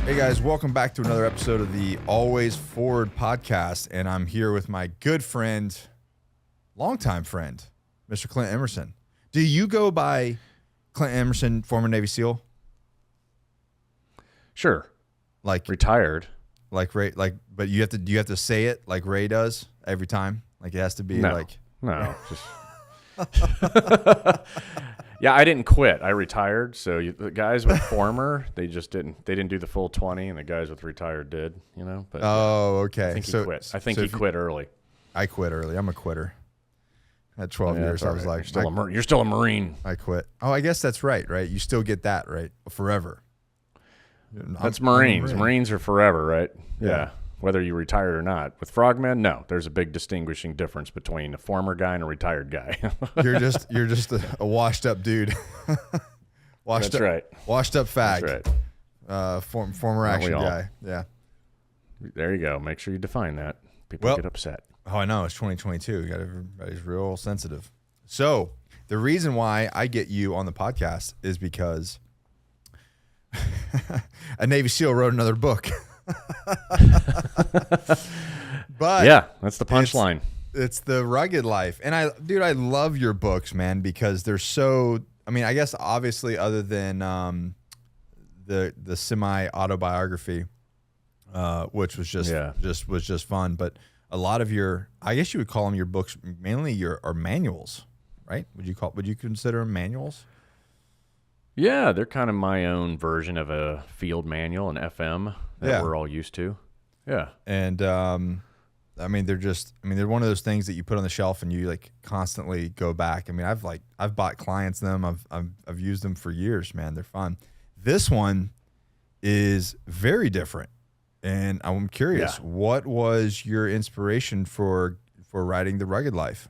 Hey guys, welcome back to another episode of the Always Forward podcast, and I'm here with my good friend, longtime friend, Mr. Clint Emerson. Do you go by Clint Emerson, former Navy SEAL? Sure. Like retired. Like Ray, but you have to say it like Ray does every time. Like it has to be No. Yeah, I didn't quit. I retired. So the guys with former, they didn't do the full 20, and the guys with retired did. But okay. I think he quit. I think he quit early. I quit early. I'm a quitter. At 12 years, I was like, you're still a Marine. I quit. Oh, I guess that's right. You still get that right forever. That's Marines. Marines are forever, right? Yeah. Whether you retired or not. With frogmen, no. There's a big distinguishing difference between a former guy and a retired guy. You're just a washed up dude. Washed up fag. That's right. Former action guy. Yeah. There you go. Make sure you define that. People get upset. Oh, I know. It's 2022. Everybody's real sensitive. So the reason why I get you on the podcast is because a Navy SEAL wrote another book. But yeah, that's the punchline. It's the rugged life. And I love your books, man, because they're so, I guess obviously other than the semi-autobiography, which was just fun, but a lot of I guess you would call them your books mainly are manuals, right? Would you consider them manuals? Yeah, they're kind of my own version of a field manual, an FM that we're all used to. Yeah. And they're one of those things that you put on the shelf and you constantly go back. I've bought clients them. I've used them for years, man. They're fun. This one is very different. And I'm curious, what was your inspiration for writing The Rugged Life?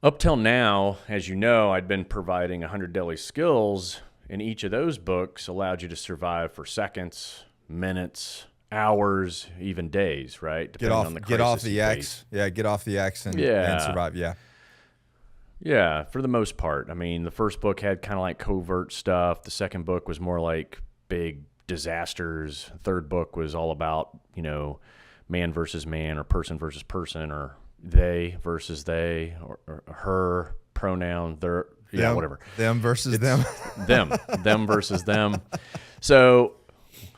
Up till now, as you know, I'd been providing 100 daily skills, and each of those books allowed you to survive for seconds, minutes, hours, even days, right? Depending on the crisis get off the you X. face. Yeah, get off the X and survive. Yeah. Yeah, for the most part. The first book had kind of like covert stuff. The second book was more like big disasters. The third book was all about, man versus man or person versus person or they versus they or her, pronoun, their, whatever. Them versus them. Them versus them. So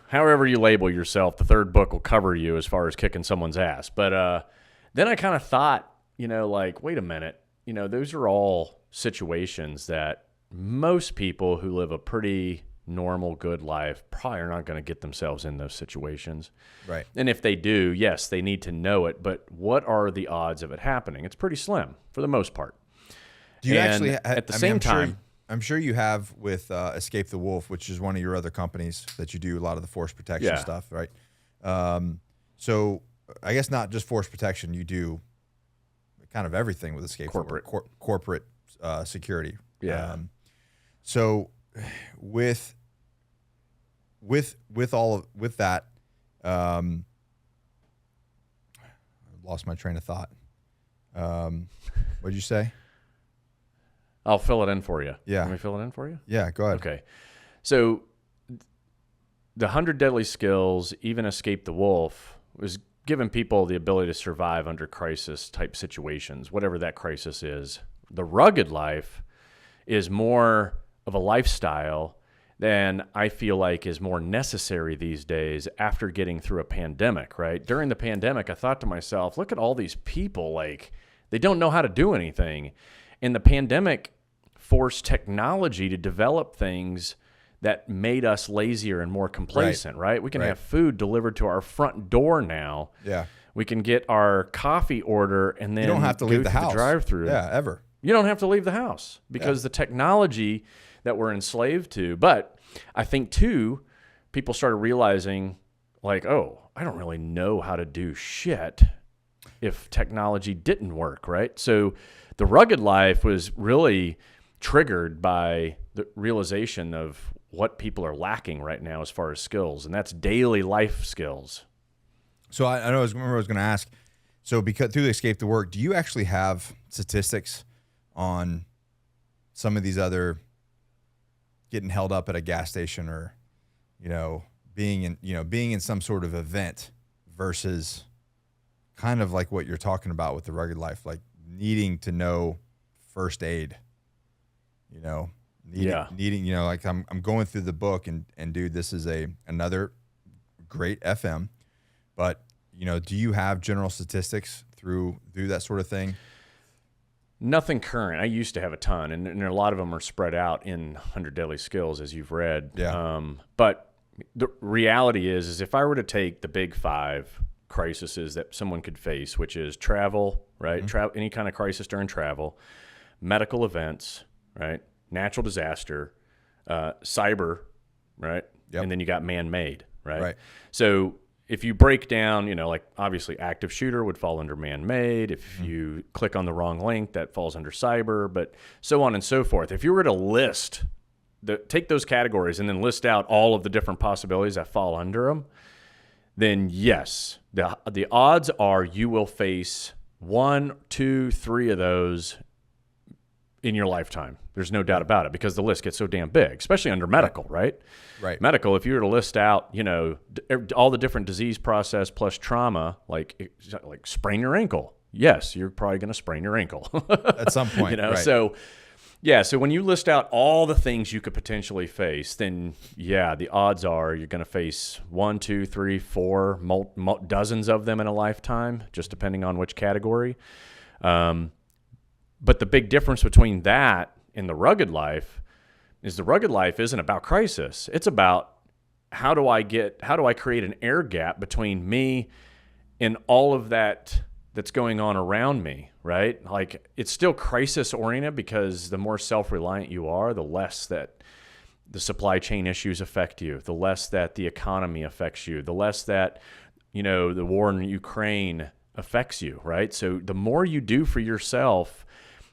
however you label yourself, the third book will cover you as far as kicking someone's ass. But then I kind of thought, wait a minute, those are all situations that most people who live a pretty normal, good life probably are not going to get themselves in those situations. Right. And if they do, yes, they need to know it. But what are the odds of it happening? It's pretty slim for the most part. Do you actually, at the same time, I'm sure you have with Escape the Wolf, which is one of your other companies that you do a lot of the force protection stuff, right? So I guess not just force protection, you do kind of everything with Escape the Wolf, corporate security. Yeah. So with that, I lost my train of thought. What did you say? I'll fill it in for you. Yeah. Let me fill it in for you? Yeah, go ahead. Okay. So the 100 Deadly Skills, even Escape the Wolf, was giving people the ability to survive under crisis type situations, whatever that crisis is. The Rugged Life is more of a lifestyle than I feel like is more necessary these days after getting through a pandemic, right? During the pandemic, I thought to myself, look at all these people, they don't know how to do anything. And the pandemic forced technology to develop things that made us lazier and more complacent, right? We can have food delivered to our front door now. Yeah. We can get our coffee order and then you don't have to leave the house. Drive-through. Yeah, ever. You don't have to leave the house because the technology that we're enslaved to. But I think, too, people started realizing, oh, I don't really know how to do shit if technology didn't work, right? So the Rugged Life was really triggered by the realization of what people are lacking right now as far as skills, and that's daily life skills. So I know I was going to ask, so because through the Escape to Work, do you actually have statistics on some of these other getting held up at a gas station or, being in some sort of event versus kind of like what you're talking about with the rugged life, like needing to know first aid, needing, like I'm going through the book and dude, this is another great FM, but do you have general statistics through that sort of thing? Nothing current. I used to have a ton, and a lot of them are spread out in 100 Deadly Skills, as you've read. Yeah. But the reality is if I were to take the big 5 crises that someone could face, which is travel, right? Mm-hmm. Any kind of crisis during travel, medical events, right? Natural disaster, cyber, right? Yep. And then you got man-made, right? Right. So if you break down, like obviously active shooter would fall under man-made. If you click on the wrong link, that falls under cyber, but so on and so forth. If you were to take those categories and then list out all of the different possibilities that fall under them, then yes, the odds are you will face 1, 2, 3 of those in your lifetime. There's no doubt about it, because the list gets so damn big, especially under medical, right? Right. Medical, if you were to list out, all the different disease process plus trauma, like sprain your ankle. Yes, you're probably going to sprain your ankle At some point. Right. So yeah, so when you list out all the things you could potentially face, then yeah, the odds are you're going to face 1, 2, 3, 4, dozens of them in a lifetime, just depending on which category. But the big difference between that and the rugged life is the rugged life isn't about crisis. It's about how do I create an air gap between me and all of that's going on around me, right? Like, it's still crisis oriented, because the more self-reliant you are, the less that the supply chain issues affect you, the less that the economy affects you, the less that, the war in Ukraine affects you, right? So the more you do for yourself,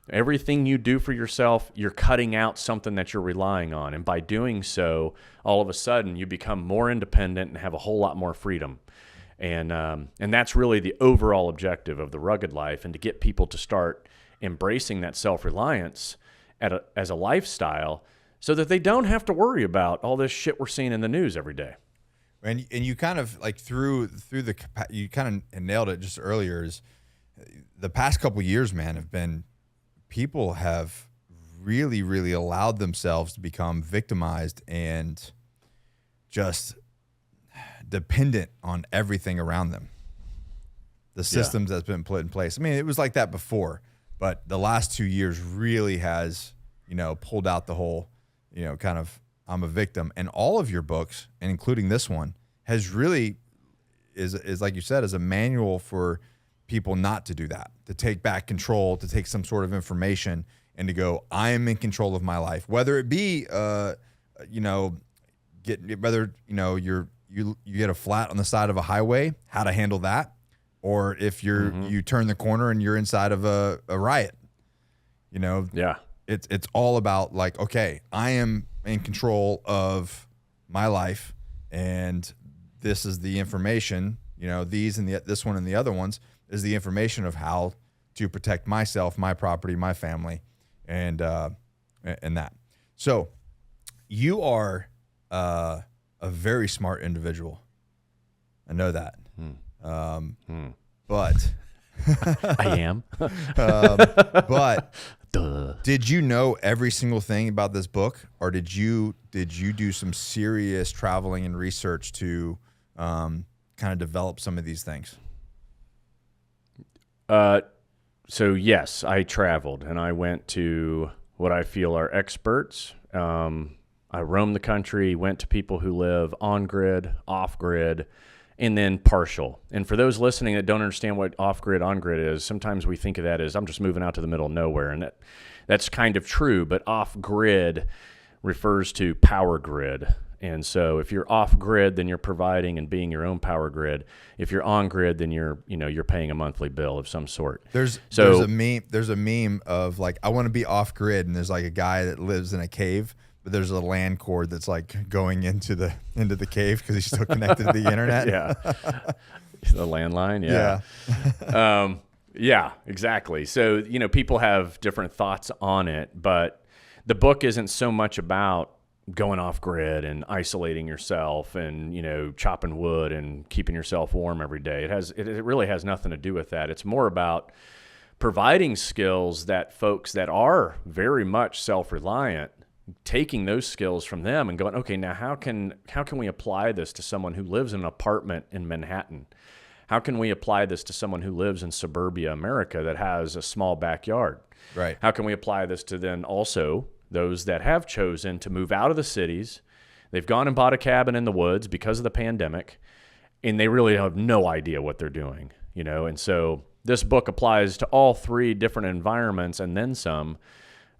everything you do for yourself, you're cutting out something that you're relying on. And by doing so, all of a sudden you become more independent and have a whole lot more freedom. And that's really the overall objective of the rugged life, and to get people to start embracing that self-reliance as a lifestyle, so that they don't have to worry about all this shit we're seeing in the news every day. And you kind of like you kind of nailed it just earlier, is the past couple of years, man, people have really, really allowed themselves to become victimized and just dependent on everything around them. The systems that's been put in place. I mean, it was like that before, but the last 2 years really has, pulled out the whole, kind of, I'm a victim. And all of your books, and including this one, has really is like you said, is a manual for people not to do that, to take back control, to take some sort of information and to go, I am in control of my life. Whether it be, you get a flat on the side of a highway, how to handle that, or if you turn the corner and you're inside of a riot, Yeah. It's all about like, okay, I am in control of my life, and this is the information, these and this one and the other ones is the information of how to protect myself, my property, my family, and that. So you are a very smart individual. I know that. But I am. But Duh. did you know every single thing about this book, or did you do some serious traveling and research to kind of develop some of these things? So yes, I traveled and I went to what I feel are experts. I roamed the country, went to people who live on grid, off grid, and then partial. And for those listening that don't understand what off grid, on grid is, sometimes we think of that as I'm just moving out to the middle of nowhere. And that's kind of true, but off grid refers to power grid. And so if you're off grid, then you're providing and being your own power grid. If you're on grid, then you're paying a monthly bill of some sort. There's a meme of like, I want to be off grid, and there's like a guy that lives in a cave, but there's a LAN cord that's like going into the cave because he's still connected to the internet. Yeah. The landline. Yeah. Yeah, exactly. So, people have different thoughts on it, but the book isn't so much about going off grid and isolating yourself and, chopping wood and keeping yourself warm every day. It really has nothing to do with that. It's more about providing skills that folks that are very much self-reliant, taking those skills from them and going, okay, now how can we apply this to someone who lives in an apartment in Manhattan? How can we apply this to someone who lives in suburbia America that has a small backyard? Right. How can we apply this to then also those that have chosen to move out of the cities? They've gone and bought a cabin in the woods because of the pandemic, and they really have no idea what they're doing, And so this book applies to all three different environments and then some,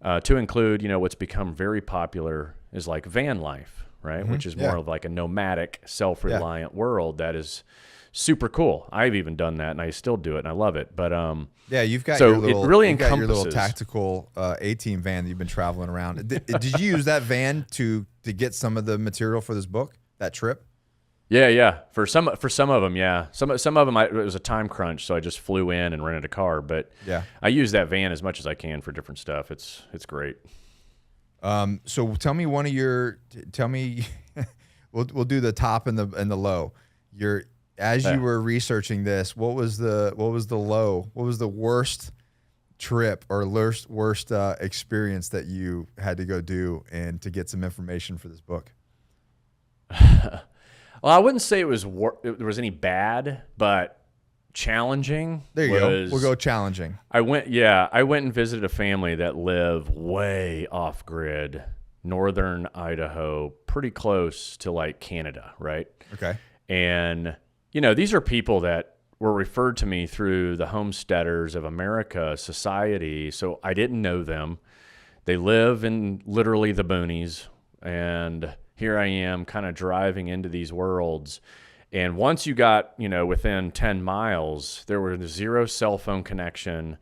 to include, what's become very popular is like van life, right? Which is more of like a nomadic, self-reliant world that is super cool. I've even done that, and I still do it, and I love it. But you've got so your little, it really you've got your encompasses little tactical A-team van that you've been traveling around. Did you use that van to get some of the material for this book? That trip? Yeah. For some of them, yeah. Some of them, it was a time crunch, so I just flew in and rented a car. But I use that van as much as I can for different stuff. It's great. So tell me we'll do the top and the low. As you were researching this, what was the low? What was the worst trip or worst experience that you had to go do and to get some information for this book? Well, I wouldn't say there was any bad, but challenging. There you go. We'll go challenging. I went and visited a family that live way off grid, northern Idaho, pretty close to like Canada, right? Okay. And these are people that were referred to me through the Homesteaders of America Society, so I didn't know them. They live in literally the boonies, and here I am kind of driving into these worlds. And once you got, within 10 miles, there was zero cell phone connection.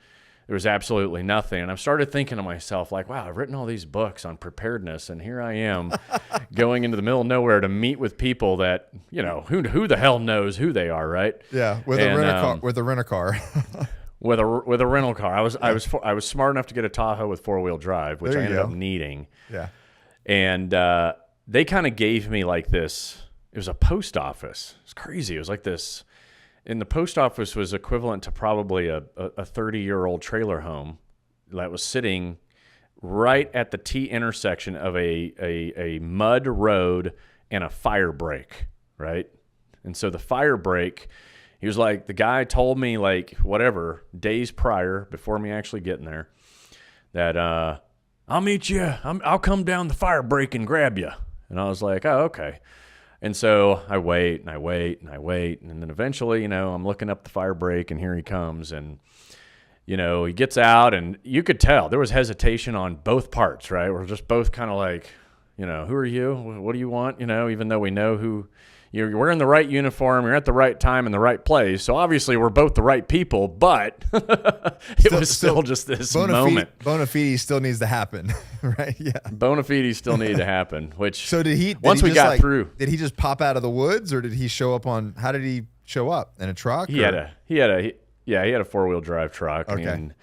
There was absolutely nothing. And I started thinking to myself, like, wow, I've written all these books on preparedness, and here I am going into the middle of nowhere to meet with people that, who the hell knows who they are, right? Yeah, with a rent-a-car. With a rental car. I was smart enough to get a Tahoe with 4-wheel drive, which I ended up needing. Yeah. And they kind of gave me like this. It was a post office. It's crazy. It was like this. And the post office was equivalent to probably a 30-year-old trailer home that was sitting right at the T intersection of a mud road and a fire break, right? And so the fire break, he was like, the guy told me like whatever, days prior, before me actually getting there, that I'll meet you. I'll come down the fire break and grab you. And I was like, oh, okay. And so I wait and I wait and I wait. And then eventually, I'm looking up the fire break, and here he comes. And, he gets out, and you could tell there was hesitation on both parts, right? We're just both kind of like, who are you? What do you want? Even though we know who you're wearing the right uniform, you're at the right time in the right place. So obviously we're both the right people, but it was still just this moment. Bona fide still needs to happen, right? Yeah. Bona fide still needed to happen, which so once we got through. Did he just pop out of the woods, or did he show up how did he show up? In a truck? He had a 4-wheel drive truck. Okay. And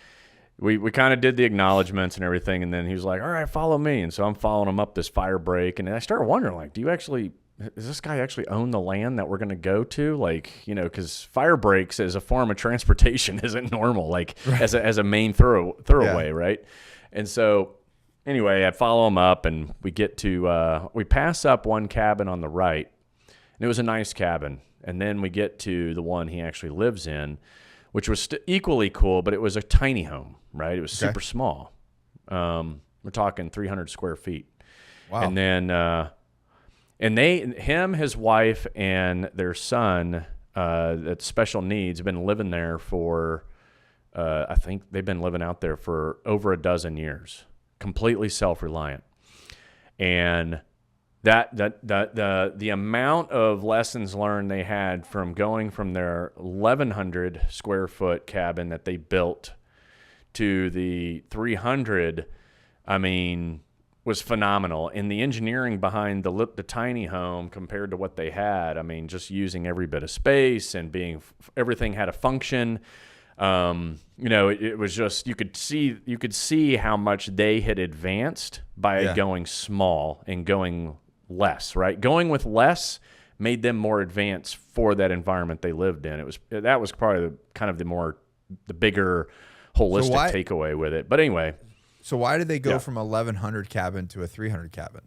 we kind of did the acknowledgments and everything, and then he was like, all right, follow me. And so I'm following him up this fire break, and I started wondering, like, does this guy actually own the land that we're going to go to? Like, because fire breaks as a form of transportation isn't normal, like right. as a main thoroughway, right? And so anyway, I follow him up, and we get to, we pass up one cabin on the right, and it was a nice cabin. And then we get to the one he actually lives in, which was equally cool, but it was a tiny home, right? It was super small. We're talking 300 square feet. Wow. And then, his wife, and their son, that's special needs, have been living there for, I think they've been living out there for over a dozen years, completely self-reliant. And the amount of lessons learned they had from going from their 1,100 square foot cabin that they built to the 300, was phenomenal. And the engineering behind the tiny home compared to what they had, just using every bit of space and everything had a function. You know, it was just, you could see how much they had advanced by going small and going less, right? Going with less made them more advanced for that environment they lived in. That was probably the bigger holistic takeaway with it. But anyway. So why did they go from 1,100 cabin to a 300 cabin?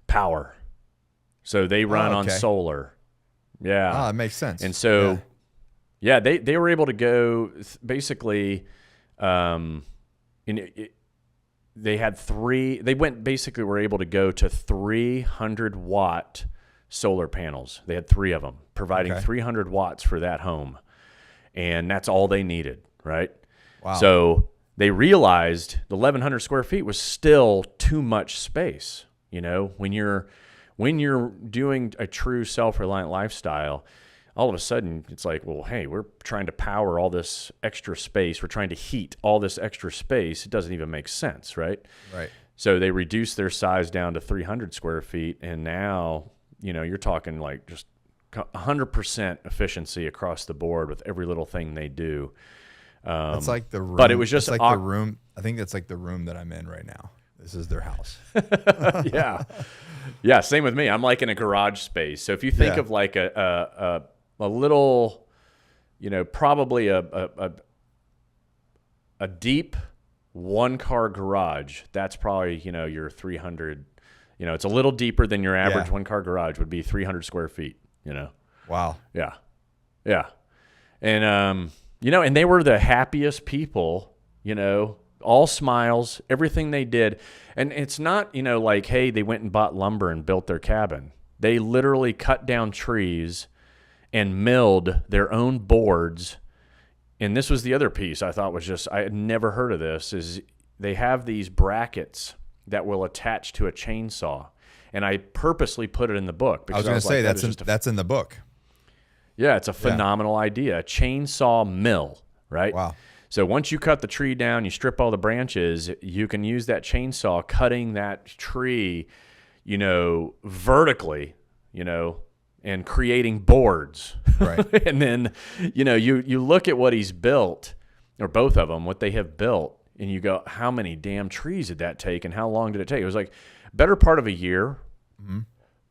Power. So they run on solar. Yeah. Oh, that makes sense. And so, they were able to go basically, they were able to go to 300 watt solar panels. They had 3 of them, providing 300 watts for that home. And that's all they needed, right? Wow. So they realized the 1,100 square feet was still too much space. You know, when you're doing a true self-reliant lifestyle, all of a sudden it's like, well, hey, we're trying to power all this extra space. We're trying to heat all this extra space. It doesn't even make sense, right? Right. So they reduced their size down to 300 square feet, and now, you know, you're talking like just 100% efficiency across the board with every little thing they do. That's like the room. But it was just like the room. I think that's like the room that I'm in right now. This is their house. Yeah. Same with me. I'm like in a garage space. So if you think of like a little, you know, probably a deep 1-car garage, that's probably, you know, your 300, you know, it's a little deeper than your average 1-car garage would be 300 square feet, you know? Wow. Yeah. Yeah. And, you know, and they were the happiest people, you know, all smiles, everything they did. And it's not, you know, like, hey, they went and bought lumber and built their cabin. They literally cut down trees and milled their own boards. And this was the other piece I thought was just, I had never heard of this, is they have these brackets that will attach to a chainsaw. And I purposely put it in the book because I was going to say that's in the book. Yeah, it's a phenomenal idea. A chainsaw mill, right? Wow. So once you cut the tree down, you strip all the branches, you can use that chainsaw cutting that tree, you know, vertically, you know, and creating boards. Right. And then, you know, you look at what he's built, or both of them, what they have built, and you go, how many damn trees did that take and how long did it take? It was like better part of a year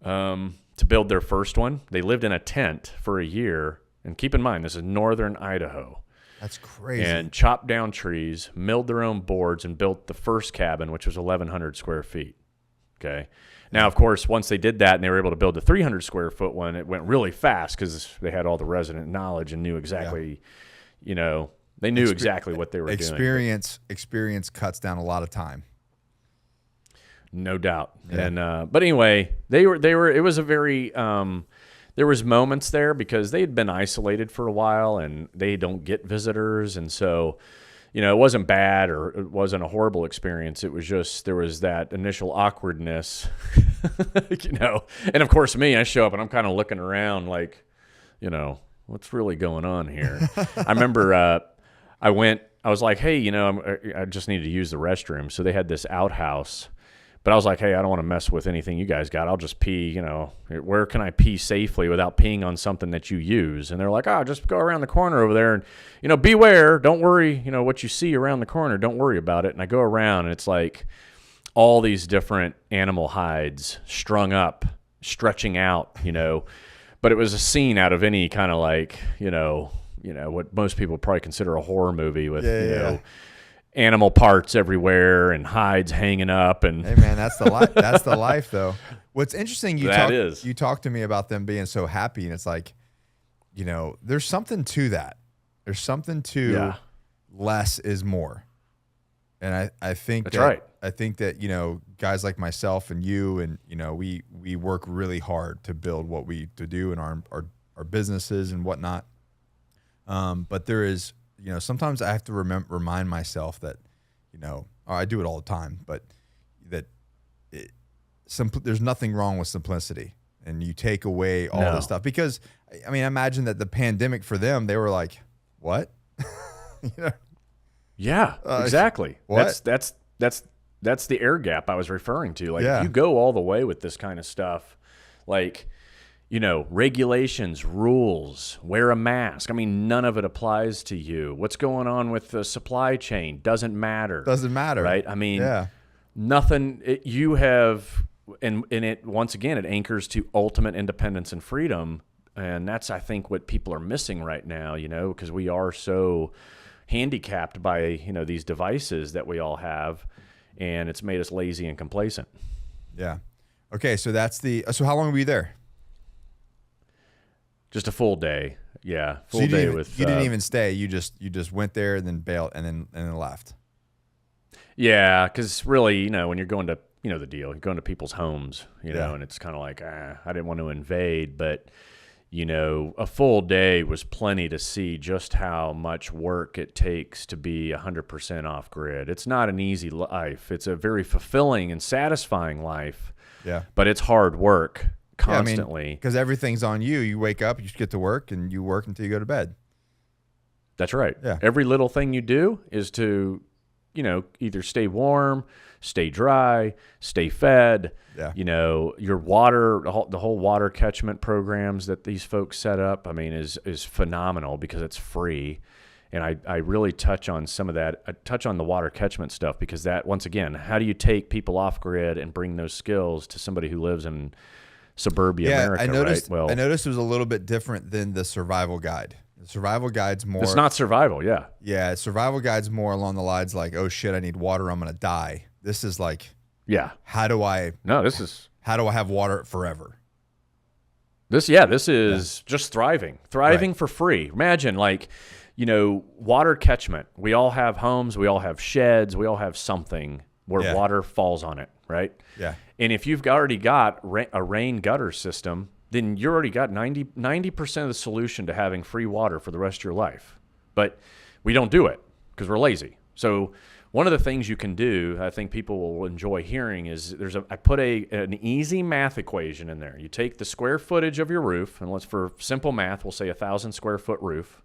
to build their first one. They lived in a tent for a year. And keep in mind, this is northern Idaho. That's crazy. And chopped down trees, milled their own boards, and built the first cabin, which was 1,100 square feet. Okay. Now, of course, once they did that and they were able to build the 300 square foot one, it went really fast because they had all the resident knowledge and knew exactly, you know, they knew exactly what they were doing. Experience cuts down a lot of time. No doubt. Yeah. And but anyway, they were. It was a very. There was moments there because they had been isolated for a while and they don't get visitors, and so, you know, it wasn't bad or it wasn't a horrible experience. It was just there was that initial awkwardness, you know. And of course, I show up and I'm kind of looking around like, you know, what's really going on here? I remember I was like, hey, you know, I just need to use the restroom. So they had this outhouse. But I was like, hey, I don't want to mess with anything you guys got. I'll just pee, you know, where can I pee safely without peeing on something that you use? And they're like, just go around the corner over there and, you know, beware. Don't worry, you know, what you see around the corner. Don't worry about it. And I go around and it's like all these different animal hides strung up, stretching out, you know. But it was a scene out of any kind of like, you know, what most people probably consider a horror movie with, you know, animal parts everywhere and hides hanging up. And hey man, that's the life. That's the life though. What's interesting, you talk to me about them being so happy, and it's like, you know, there's something to that. There's something to less is more. And I think that's right. I think that, you know, guys like myself and you and, you know, we work really hard to build what we do in our businesses and whatnot. But there is, you know, sometimes I have to remind myself that, you know, I do it all the time, but that there's nothing wrong with simplicity, and you take away all this stuff because, I mean, I imagine that the pandemic for them, they were like, what? You know? Yeah, exactly. What? That's the air gap I was referring to. Like, you go all the way with this kind of stuff. Like, regulations, rules, wear a mask. I mean, none of it applies to you. What's going on with the supply chain doesn't matter. Doesn't matter. Right? I mean, yeah. nothing. You have, and it, once again, it anchors to ultimate independence and freedom. And that's, I think, what people are missing right now, because we are so handicapped by, these devices that we all have, and it's made us lazy and complacent. Yeah. Okay. So so how long were you there? Just a full day. Yeah. Full day with. You didn't even stay. You just went there and then bailed and then left. Yeah. Cause really, when you're going to, the deal, you're going to people's homes, and it's kind of like, I didn't want to invade, but a full day was plenty to see just how much work it takes to be 100% off grid. It's not an easy life. It's a very fulfilling and satisfying life. Yeah. But it's hard work constantly. Because everything's on you. You wake up, you get to work, and you work until you go to bed. That's right. Yeah. Every little thing you do is to, either stay warm, stay dry, stay fed. Yeah. Your water, the whole water catchment programs that these folks set up, I mean, is phenomenal because it's free. And I really touch on some of that. I touch on the water catchment stuff because that, once again, how do you take people off grid and bring those skills to somebody who lives in suburbia America? I noticed. Right? Well, I noticed it was a little bit different than the survival guide. The survival guide's more. It's not survival. Yeah. Yeah. Survival guide's more along the lines like, oh shit, I need water. I'm going to die. This is like, yeah. How do I have water forever? This is just thriving right. For free. Imagine water catchment. We all have homes. We all have sheds. We all have something where water falls on it. Right. Yeah. And if you've already got a rain gutter system, then you already got 90% of the solution to having free water for the rest of your life. But we don't do it because we're lazy. So one of the things you can do, I think people will enjoy hearing, is I put an easy math equation in there. You take the square footage of your roof, and for simple math, we'll say 1,000 square foot roof,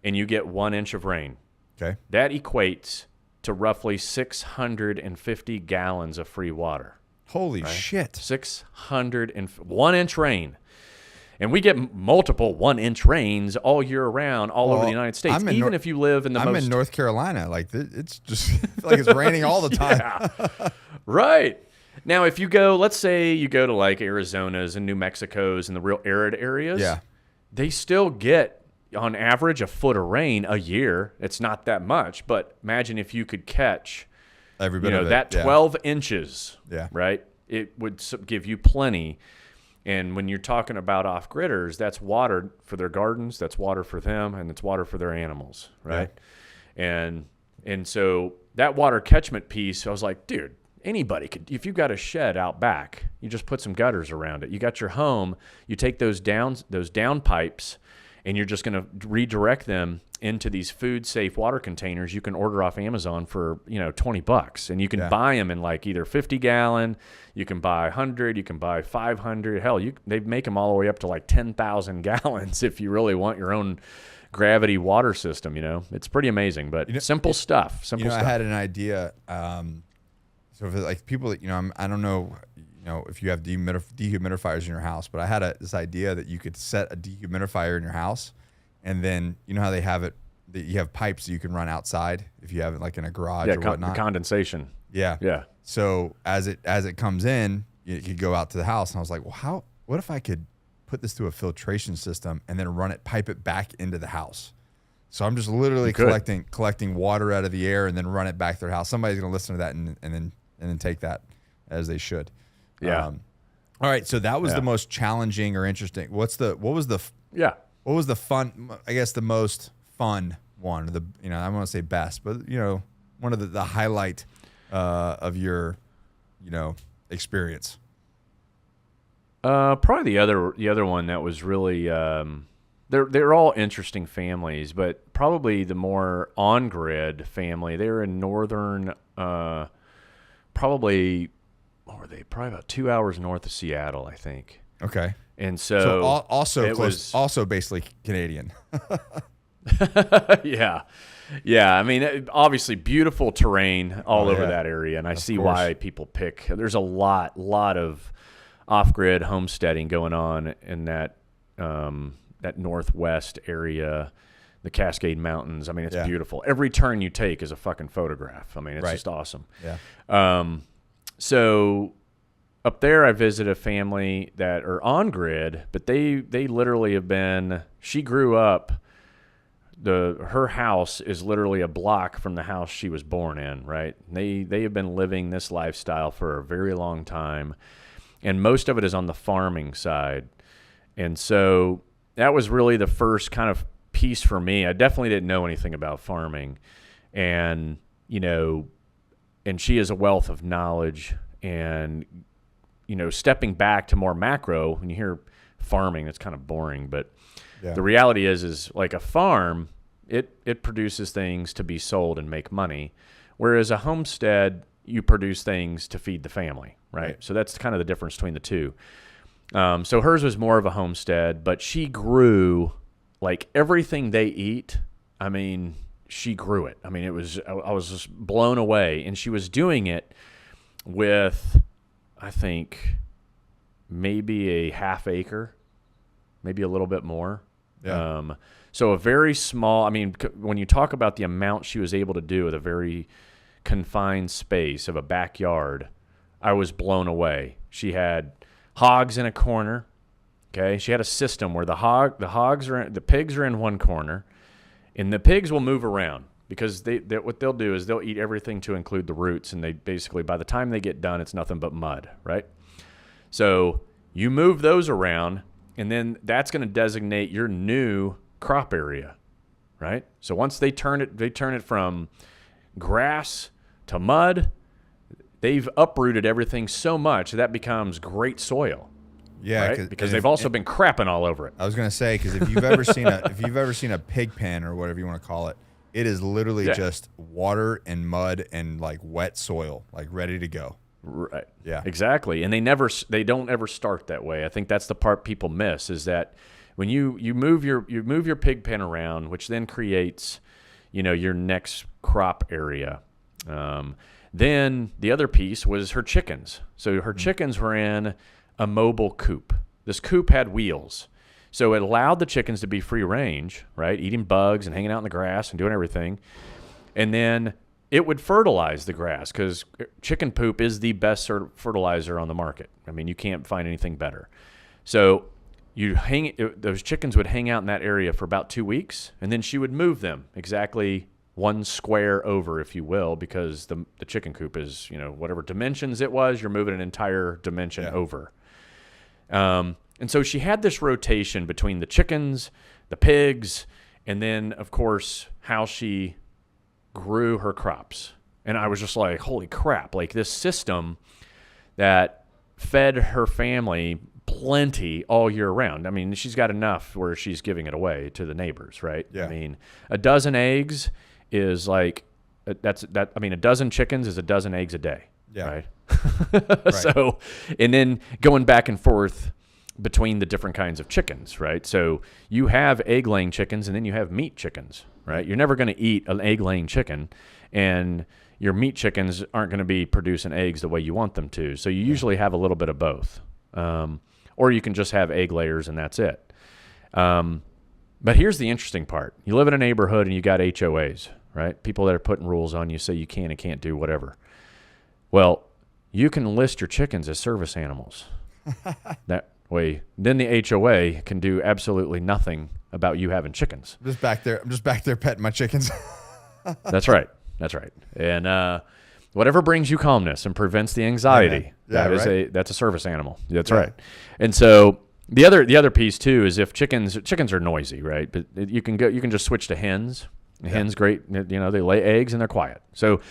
and you get 1 inch of rain. Okay. That equates to roughly 650 gallons of free water. Holy shit. 1 inch rain. And we get multiple 1 inch rains all year round, all over the United States. Even if you live in I'm in North Carolina. Like, it's just like it's raining all the time. Yeah. Right. Now, if you go, let's say you go to like Arizona's and New Mexico's and the real arid areas, they still get, on average, a foot of rain a year. It's not that much, but imagine if you could catch every bit of it. That 12 inches, right? It would give you plenty. And when you're talking about off-gridders, that's water for their gardens, that's water for them, and it's water for their animals, right? Yeah. And so that water catchment piece, I was like, dude, anybody could, if you've got a shed out back, you just put some gutters around it. You got your home, you take those down pipes, and you're just going to redirect them into these food-safe water containers you can order off Amazon for, $20. And you can buy them in like either 50-gallon, you can buy 100, you can buy 500. Hell, they make them all the way up to like 10,000 gallons if you really want your own gravity water system, It's pretty amazing, but simple stuff. Simple stuff. I had an idea. So for like people that, I don't know, if you have dehumidifiers in your house, but I had this idea that you could set a dehumidifier in your house, and then how they have it, that you have pipes that you can run outside if you have it like in a garage or whatnot. Condensation. Yeah. Yeah. So as it comes in, you could go out to the house, and I was like, well, what if I could put this through a filtration system and then pipe it back into the house? So I'm just literally collecting water out of the air and then run it back to their house. Somebody's going to listen to that and then take that, as they should. Yeah. All right. So that was the most challenging or interesting. What was the fun? I guess the most fun one. I don't want to say best, but one of the highlight of your experience. Probably the other one that was really they're all interesting families, but probably the more on grid family. They're in northern, probably about 2 hours north of Seattle, I think. Okay. And so also basically Canadian. Yeah. I mean, obviously beautiful terrain all over that area, and I see why people pick. There's a lot of off-grid homesteading going on in that that northwest area, the Cascade Mountains. I mean, it's beautiful. Every turn you take is a fucking photograph. I mean, it's just awesome. Yeah. So up there, I visited a family that are on grid, but they literally have been. She grew up. Her house is literally a block from the house she was born in. Right? They have been living this lifestyle for a very long time, and most of it is on the farming side. And so that was really the first kind of piece for me. I definitely didn't know anything about farming, and and she is a wealth of knowledge. And stepping back to more macro, when you hear farming, it's kind of boring, but the reality is like a farm, it produces things to be sold and make money, whereas a homestead, you produce things to feed the family, right? So that's kind of the difference between the two. So hers was more of a homestead, but she grew like everything they eat. I mean, she grew it. I mean, I was just blown away, and she was doing it with, I think, maybe a half acre, maybe a little bit more. Yeah. So a very small, I mean, when you talk about the amount she was able to do with a very confined space of a backyard, I was blown away. She had hogs in a corner. Okay. She had a system where the pigs are in one corner, and the pigs will move around. Because what they'll do is they'll eat everything to include the roots, and they basically, by the time they get done, it's nothing but mud, right? So you move those around, and then that's going to designate your new crop area, right? So once they turn it from grass to mud, they've uprooted everything so much that becomes great soil. Yeah, right? Because they've also been crapping all over it. I was going to say, because if you've ever seen a pig pen or whatever you want to call it, it is literally just water and mud and like wet soil, like ready to go. Right. Yeah. Exactly. And they don't ever start that way. I think that's the part people miss, is that when you move your pig pen around, which then creates, your next crop area. Then the other piece was her chickens. So her chickens were in a mobile coop. This coop had wheels. So it allowed the chickens to be free range, right? Eating bugs and hanging out in the grass and doing everything. And then it would fertilize the grass, because chicken poop is the best sort of fertilizer on the market. I mean, you can't find anything better. So those chickens would hang out in that area for about 2 weeks, and then she would move them exactly one square over, if you will, because the chicken coop is, whatever dimensions it was, you're moving an entire dimension over. And so she had this rotation between the chickens, the pigs, and then, of course, how she grew her crops. And I was just like, holy crap, like this system that fed her family plenty all year round. I mean, she's got enough where she's giving it away to the neighbors, right? Yeah. I mean, a dozen eggs is like, a dozen chickens is a dozen eggs a day, right? Right. So, and then going back and forth between the different kinds of chickens, right? So you have egg-laying chickens, and then you have meat chickens, right? You're never going to eat an egg-laying chicken, and your meat chickens aren't going to be producing eggs the way you want them to. So you usually have a little bit of both. Or you can just have egg layers and that's it. But here's the interesting part. You live in a neighborhood and you got HOAs, right? People that are putting rules on you, say you can and can't do whatever. Well, you can list your chickens as service animals. That way, then the HOA can do absolutely nothing about you having chickens. I'm just back there petting my chickens. That's right. That's right. And whatever brings you calmness and prevents the anxiety, that's a service animal. That's right. And so the other piece too is if chickens are noisy, right? But you can just switch to hens. Hens, great. They lay eggs and they're quiet. So,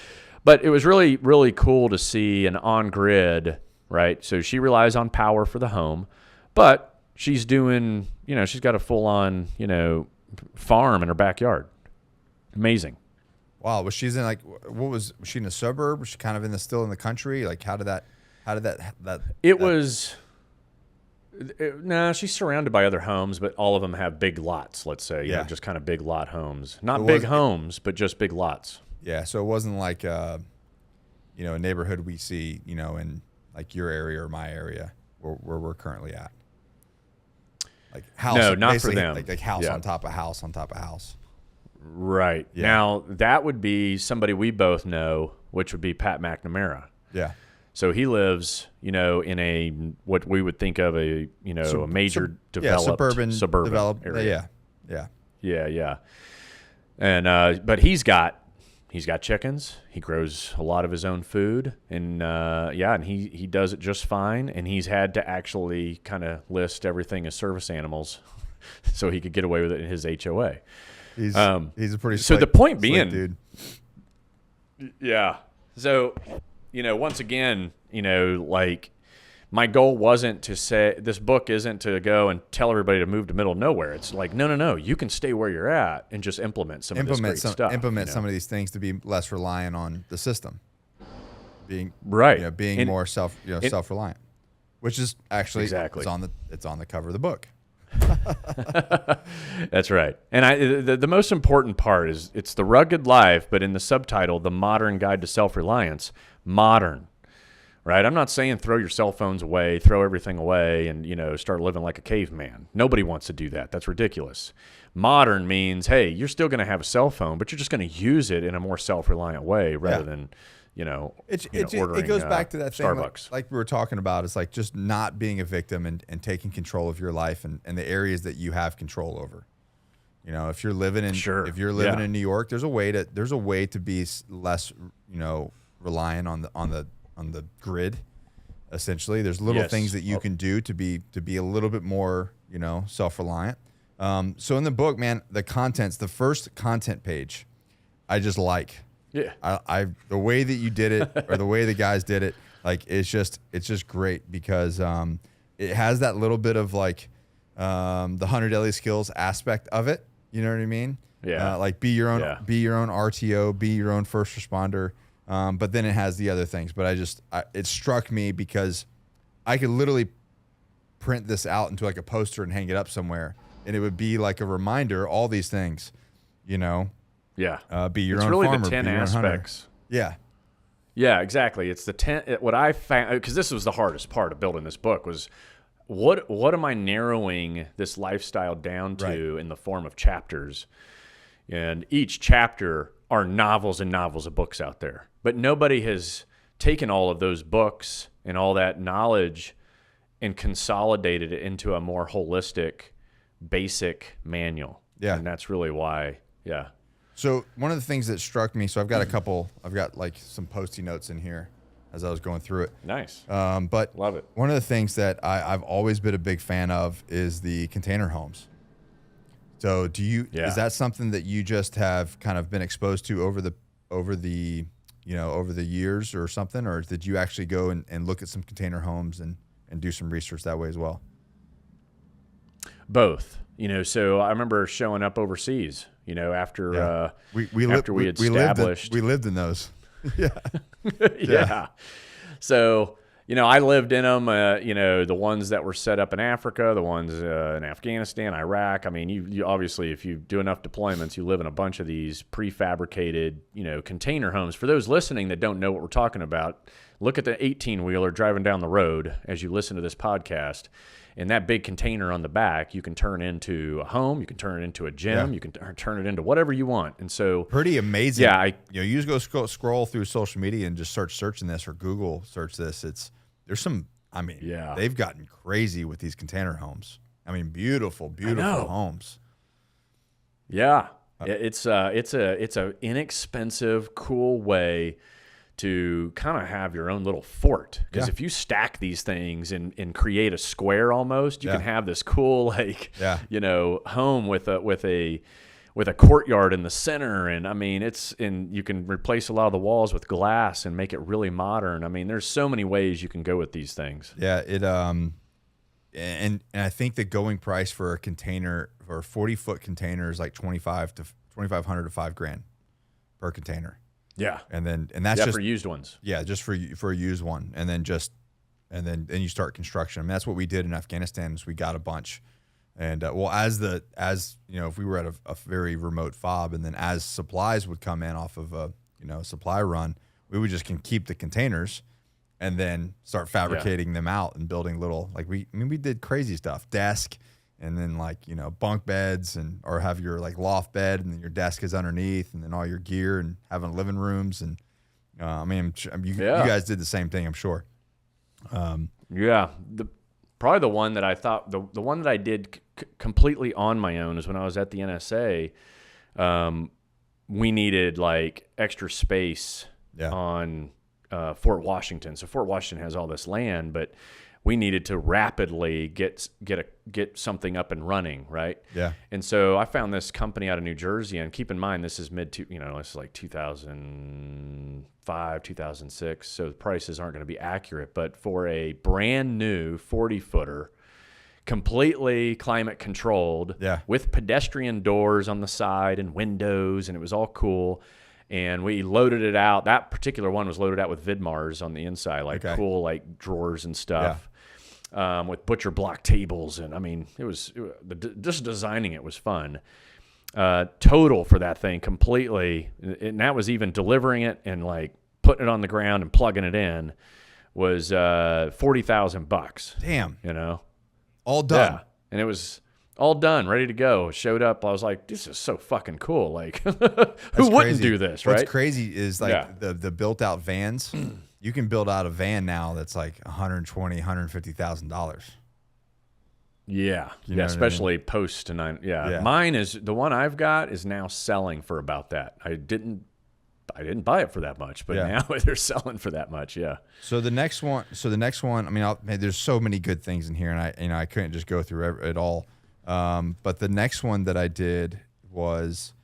but it was really, really cool to see an on-grid, right? So she relies on power for the home, but she's doing, she's got a full-on, farm in her backyard. Amazing. Wow. Was she in was she in a suburb? Was she kind of still in the country? Like how did that she's surrounded by other homes, but all of them have big lots, let's say, just kind of big lot homes. Not big homes, but just big lots. Yeah. So it wasn't like, a neighborhood we see, in like your area or my area. where we're currently at. Like house, No, not for basically, them. Like house Yeah. on top of house on top of house. Right. Yeah. Now, that would be somebody we both know, which would be Pat McNamara. Yeah. So he lives, in a what we would think of a major developed suburban developed area. Yeah. Yeah. And but he's got chickens. He grows a lot of his own food, and and he does it just fine. And he's had to actually kind of list everything as service animals, so he could get away with it in his HOA. He's a pretty so slick, the point slick being, dude. Yeah. So, once again, like my goal wasn't to say this book isn't to go and tell everybody to move to middle of nowhere. It's like, no. You can stay where you're at and just implement some of this great stuff. Implement some of these things to be less reliant on the system. Being right. Being more self-reliant, which is actually exactly it's on the cover of the book. That's right. And the most important part is it's the rugged life, but in the subtitle, The Modern Guide to Self-Reliance, modern, right? I'm not saying throw your cell phones away, throw everything away and, start living like a caveman. Nobody wants to do that. That's ridiculous. Modern means, hey, you're still going to have a cell phone, but you're just going to use it in a more self-reliant way rather than, ordering it goes back to that thing Starbucks. like we were talking about. It's like just not being a victim and taking control of your life and the areas that you have control over. If you're living in in New York, there's a way to be less, reliant on the grid. Essentially, there's little things that you can do to be a little bit more, self-reliant. So in the book, man, the first content page, I just like. Yeah. I the way that you did it or the way the guys did it, like it's just great because it has that little bit of like the 100 Daily Skills aspect of it. You know what I mean? Yeah. Like be your own RTO, be your own first responder. But then it has the other things. But it struck me because I could literally print this out into like a poster and hang it up somewhere, and it would be like a reminder. All these things, Yeah. Be your it's own really farmer, the 10 be your own aspects. hunter. Yeah, exactly. It's the 10. What I found, because this was the hardest part of building this book, was what am I narrowing this lifestyle down to in the form of chapters? And each chapter are novels and novels of books out there. But nobody has taken all of those books and all that knowledge and consolidated it into a more holistic, basic manual. Yeah. And that's really why, So one of the things that struck me, so I've got like some Post-it notes in here as I was going through it. Nice. But Love it. One of the things that I've always been a big fan of is the container homes. So is that something that you just have kind of been exposed to over the years or something, or did you actually go and look at some container homes and do some research that way as well? Both. So I remember showing up overseas, after we established. We lived in those. Yeah. Yeah. So, I lived in them, the ones that were set up in Africa, the ones in Afghanistan, Iraq. I mean, you obviously, if you do enough deployments, you live in a bunch of these prefabricated, container homes. For those listening that don't know what we're talking about, look at the 18-wheeler driving down the road as you listen to this podcast. And that big container on the back, you can turn into a home, you can turn it into a gym, you can turn it into whatever you want. And so, pretty amazing. Yeah, you just go scroll through social media and just searching this or Google search this. They've gotten crazy with these container homes. I mean, beautiful homes. Yeah, it's a inexpensive, cool way to kind of have your own little fort. Because if you stack these things and create a square almost, you can have this cool home with a courtyard in the center. And I mean, you can replace a lot of the walls with glass and make it really modern. I mean, there's so many ways you can go with these things. Yeah, and I think the going price for a container or a 40-foot container is like $2,500 to $5,grand per container. Yeah, and that's just for used ones. Yeah, just for a used one, and then you start construction. I mean, that's what we did in Afghanistan. Is we got a bunch, and if we were at a very remote fob, and then as supplies would come in off of a supply run, we would just keep the containers, and then start fabricating them out and building little, like we did crazy stuff, desk, and then like, you know, bunk beds, and or have your like loft bed, and then your desk is underneath, and then all your gear, and having living rooms. And I mean, you guys did the same thing, I'm sure. Probably the one that I thought, the one that I did completely on my own is when I was at the NSA. We needed like extra space on Fort Washington. So Fort Washington has all this land, but we needed to rapidly get something up and running, right? Yeah. And so I found this company out of New Jersey, and keep in mind this is this is like 2005, 2006. So the prices aren't going to be accurate, but for a brand new 40-footer, completely climate controlled, with pedestrian doors on the side and windows, and it was all cool. And we loaded it out. That particular one was loaded out with Vidmars on the inside, like cool like drawers and stuff, with butcher block tables. And I mean, just designing it was fun. Total for that thing completely, and that was even delivering it and like putting it on the ground and plugging it in, was $40,000. Damn. You know, all done. Yeah. And it was all done, ready to go. Showed up. I was like, this is so fucking cool. Like, who wouldn't do this, right? What's crazy is like the built out vans. You can build out a van now that's like $120,000, $150,000. Yeah. Especially post to 9. Yeah. Mine is, the one I've got is now selling for about that. I didn't buy it for that much, but now they're selling for that much. Yeah. So the next one, I mean, there's so many good things in here, and I couldn't just go through it all. But the next one that I did was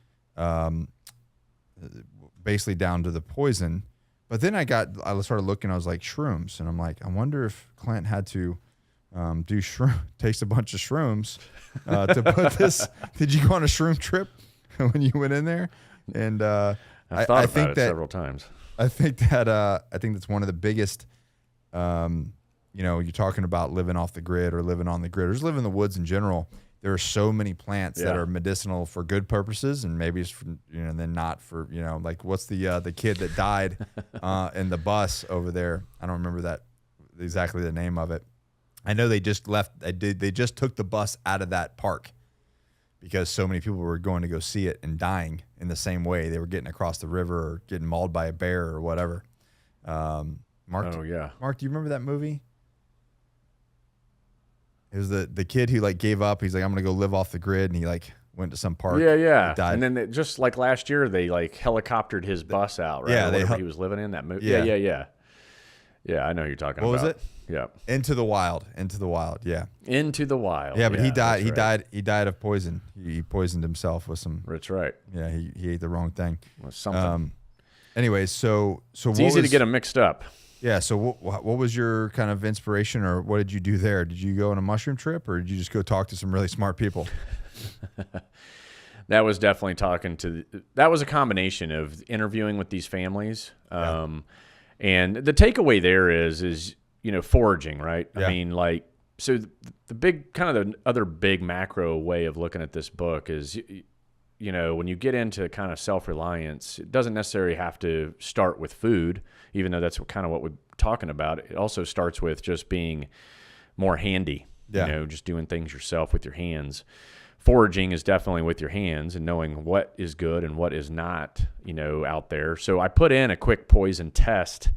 basically down to the poison. But then I started looking, I was like, shrooms. And I'm like, I wonder if Clint had to takes a bunch of shrooms to put this. Did you go on a shroom trip when you went in there? And I thought about it several times. I think that's one of the biggest, you're talking about living off the grid or living on the grid or just living in the woods in general. There are so many plants that are medicinal for good purposes, and maybe it's for, then not for, like what's the kid that died in the bus over there? I don't remember exactly the name of it. I know they just left. They just took the bus out of that park because so many people were going to go see it and dying in the same way. They were getting across the river or getting mauled by a bear or whatever. Mark, Mark, do you remember that movie? It was the kid who like gave up. He's like, I'm gonna go live off the grid, and he like went to some park. Yeah. Died. And then just like last year, they like helicoptered his bus out, right? Yeah, he was living in that movie. Yeah. Yeah, I know who you're talking about. What was it? Yeah. Into the Wild. Yeah. Into the Wild. Yeah, but he died. He died. He died of poison. He poisoned himself with some. That's right. Yeah, he ate the wrong thing. Well, something. Anyways, so it's easy to get them mixed up. Yeah. So what was your kind of inspiration, or what did you do there? Did you go on a mushroom trip, or did you just go talk to some really smart people? That was definitely that was a combination of interviewing with these families. And the takeaway there is foraging, right? Yeah. I mean, like, so the big kind of the other big macro way of looking at this book is, when you get into kind of self-reliance, it doesn't necessarily have to start with food, even though that's kind of what we're talking about. It also starts with just being more handy, just doing things yourself with your hands. Foraging is definitely with your hands and knowing what is good and what is not, out there. So I put in a quick poison test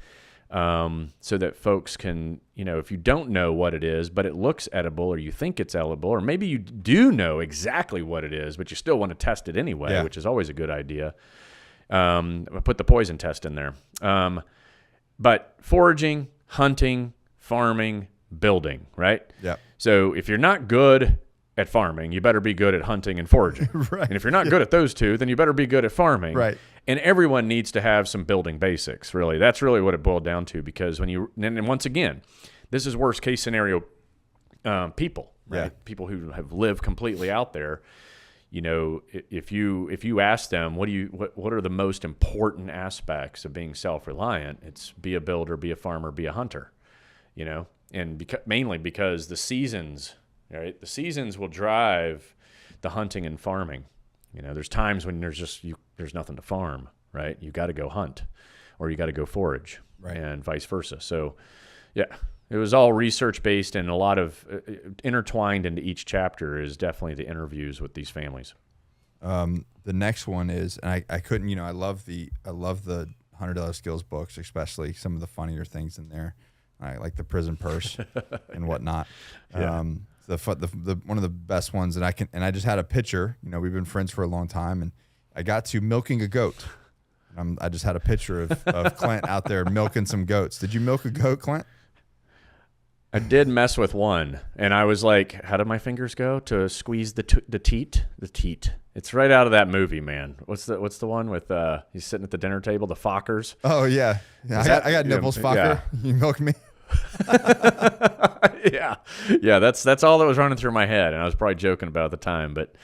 so that folks can, if you don't know what it is, but it looks edible or you think it's edible, or maybe you do know exactly what it is, but you still want to test it anyway, which is always a good idea. I put the poison test in there. But foraging, hunting, farming, building, right? Yeah. So if you're not good at farming, you better be good at hunting and foraging. Right. And if you're not good at those two, then you better be good at farming. Right. And everyone needs to have some building basics, really. That's really what it boiled down to, because and once again, this is worst case scenario people, right? Yeah. People who have lived completely out there. If you ask them, what are the most important aspects of being self-reliant? It's be a builder, be a farmer, be a hunter, and mainly because the seasons, right? The seasons will drive the hunting and farming. There's times when there's nothing to farm, right? You got to go hunt, or you got to go forage, Right. and vice versa. So, yeah, it was all research based, and a lot of intertwined into each chapter is definitely the interviews with these families. The next one is, and I couldn't, you know, I love the $100 skills books, especially some of the funnier things in there. I like the prison purse and whatnot. Yeah. The one of the best ones, and I just had a picture. You know, we've been friends for a long time, and I got to milking a goat. I just had a picture of Clint out there milking some goats. Did you milk a goat, Clint? I did mess with one, and I was like, how did my fingers go to squeeze the teat? The teat. It's right out of that movie, man. What's the one with he's sitting at the dinner table, the Fockers? Oh yeah, I got nipples, Focker. Yeah. You milk me. yeah. That's all that was running through my head, and I was probably joking about it at the time, but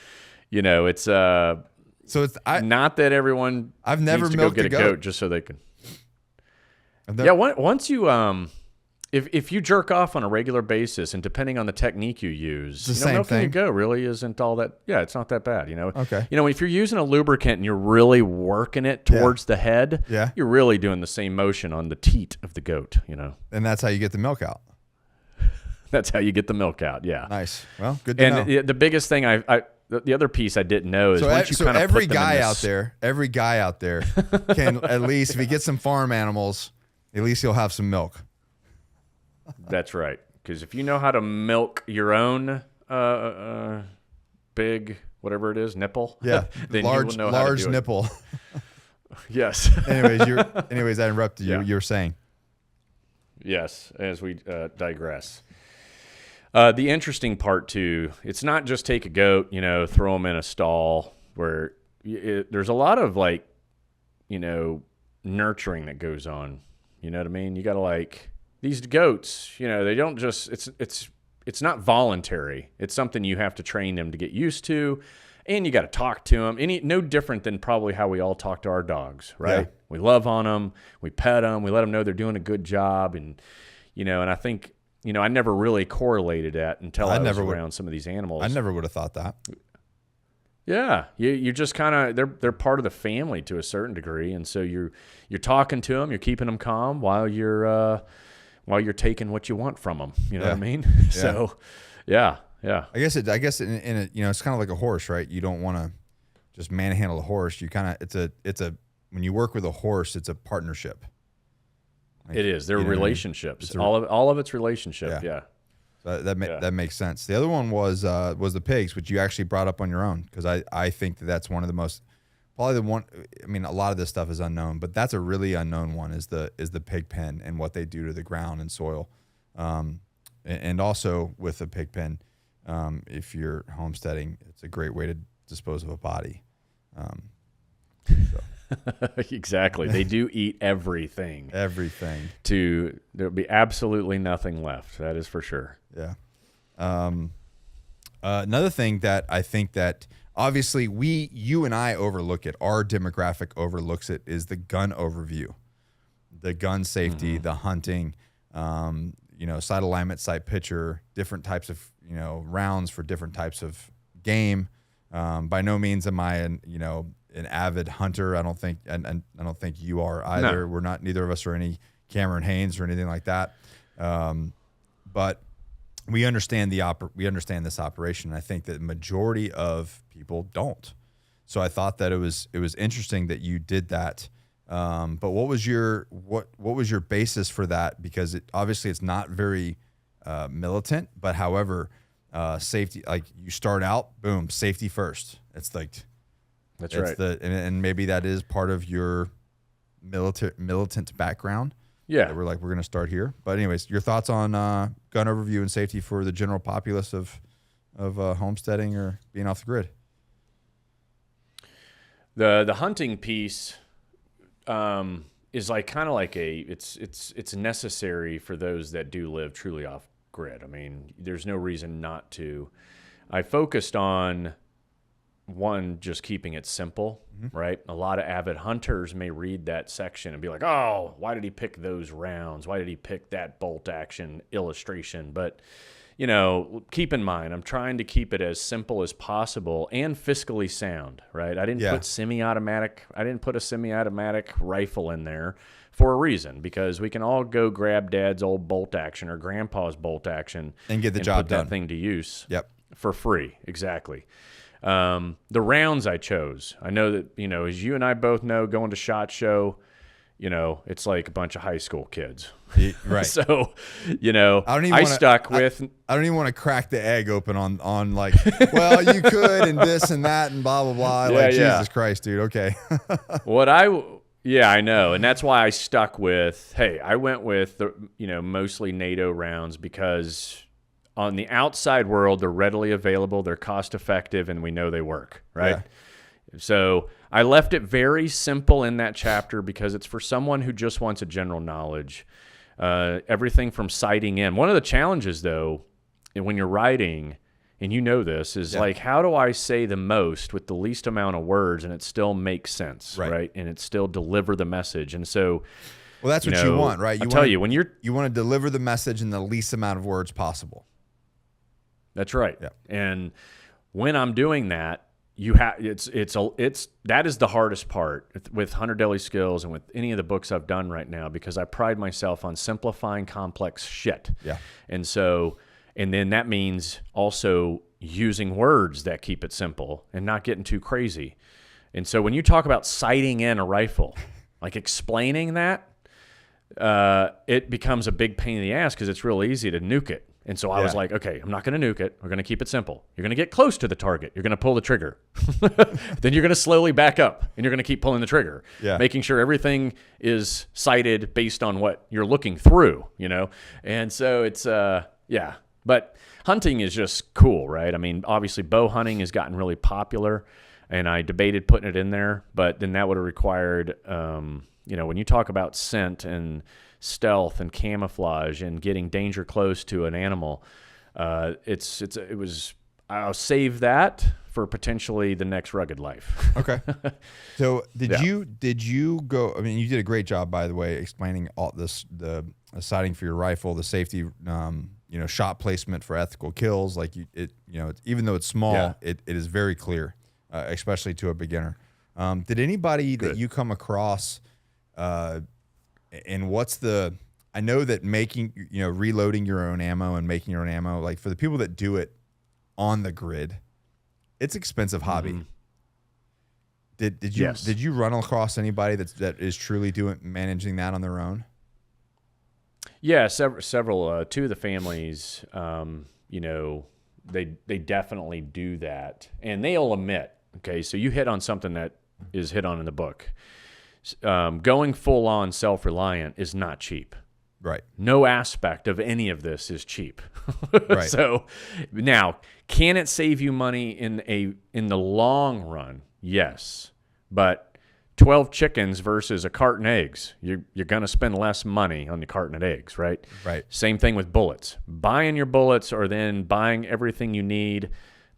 you know, it's so it's not that everyone I've never needs to milked go get a goat just so they can. Once you if you jerk off on a regular basis, and depending on the technique you use, it's the same milking thing. a goat really isn't all that. Yeah, it's not that bad. You know. Okay. You know, if you're using a lubricant and you're really working it towards the head, you're really doing the same motion on the teat of the goat. You know. And that's how you get the milk out. That's how you get the milk out. Yeah. Nice. Well, good to know. And the biggest thing the other piece I didn't know is once you kind of every guy out there can at least, if he gets some farm animals, at least he'll have some milk. That's right. Because if you know how to milk your own big, whatever it is, nipple, then large, you will know how to do nipple. Yes. anyways, I interrupted you. Yeah. You were saying. Yes, as we digress. The interesting part too, it's not just take a goat, you know, throw them in a stall where there's a lot of nurturing that goes on. You know what I mean? You got to these goats, you know, they don't just, it's not voluntary. It's something you have to train them to get used to, and you got to talk to them. No different than probably how we all talk to our dogs, right? Yeah. We love on them, we pet them, we let them know they're doing a good job, and I think, I never really correlated that until I was around some of these animals. I never would have thought that. Yeah, you just kind of they're part of the family to a certain degree, and so you're talking to them, you're keeping them calm while you're taking what you want from them. You know what I mean? Yeah. So, yeah. I guess it's kind of like a horse, right? You don't want to just manhandle a horse. You kind of when you work with a horse, it's a partnership. It is. They're relationships. All of it's relationship. Yeah. So that makes sense. The other one was the pigs, which you actually brought up on your own, because I think that's one of the most, probably the one. I mean, a lot of this stuff is unknown, but that's a really unknown one, is the pig pen and what they do to the ground and soil, and also with a pig pen, if you're homesteading, it's a great way to dispose of a body. Exactly. They do eat everything. Everything. There'll be absolutely nothing left. That is for sure. Yeah. Another thing that I think that obviously you and I overlook it, our demographic overlooks it, is the gun overview, the gun safety, the hunting, site alignment, site picture, different types of, rounds for different types of game. By no means am I an avid hunter. I don't think you are either. No. Neither of us are any Cameron Haynes or anything like that. But we understand this operation. And I think that the majority of people don't. So I thought that it was interesting that you did that. But what was your basis for that? Because obviously it's not very militant, but however, safety, like you start out, boom, safety first. It's like, that's right. And maybe that is part of your militant background. Yeah. We're going to start here. But anyways, your thoughts on gun overview and safety for the general populace of homesteading or being off the grid? The hunting piece is it's necessary for those that do live truly off grid. I mean, there's no reason not to. I focused on just keeping it simple, right? A lot of avid hunters may read that section and be like, oh, why did he pick those rounds? Why did he pick that bolt action illustration? But, keep in mind, I'm trying to keep it as simple as possible and fiscally sound, right? I didn't put a semi-automatic rifle in there for a reason, because we can all go grab dad's old bolt action or grandpa's bolt action and get the job put done. that thing to use. Yep. For free. Exactly. The rounds I chose, I know that, you know, as you and I both know, going to SHOT Show, you know, it's like a bunch of high school kids. Right. So, you know, I don't even want to crack the egg open on like, well, you could, and this and that and blah, blah, blah. Yeah, Jesus Christ, dude. Okay. I know. And that's why I stuck with, hey, I went with the, you know, mostly NATO rounds, because on the outside world, they're readily available, they're cost effective, and we know they work, right? Yeah. So I left it very simple in that chapter because it's for someone who just wants a general knowledge. Everything from sighting in. One of the challenges, though, when you're writing, and you know this, is like, how do I say the most with the least amount of words and it still makes sense, right? And it still deliver the message. And so, well, that's what you want, right? You want to deliver the message in the least amount of words possible. That's right. Yeah. And when I'm doing that, that is the hardest part with 100 Daily Skills and with any of the books I've done right now, because I pride myself on simplifying complex shit. Yeah. And then that means also using words that keep it simple and not getting too crazy. And so when you talk about sighting in a rifle, like explaining that, it becomes a big pain in the ass because it's real easy to nuke it. And so I was like, okay, I'm not going to nuke it. We're going to keep it simple. You're going to get close to the target. You're going to pull the trigger. Then you're going to slowly back up, and you're going to keep pulling the trigger, making sure everything is sighted based on what you're looking through, you know? And so it's, But hunting is just cool, right? I mean, obviously bow hunting has gotten really popular, and I debated putting it in there, but then that would have required, you know, when you talk about scent and stealth and camouflage and getting danger close to an animal, I'll save that for potentially the next rugged life. Okay. So did you go, I mean, you did a great job, by the way, explaining all this, the sighting for your rifle, the safety, you know, shot placement for ethical kills. Like even though it's small, it is very clear, especially to a beginner. Did anybody that you come across, and I know that reloading your own ammo and making your own ammo, like for the people that do it on the grid, it's an expensive hobby. Mm-hmm. Did you run across anybody that is truly managing that on their own? Yeah, several, two of the families, you know, they definitely do that, and they'll admit, okay, so you hit on something that is hit on in the book. Going full on self-reliant is not cheap. Right. No aspect of any of this is cheap. Right. So now, can it save you money in the long run? Yes. But 12 chickens versus a carton of eggs, you're going to spend less money on the carton of eggs, right? Right. Same thing with bullets. Buying your bullets or then buying everything you need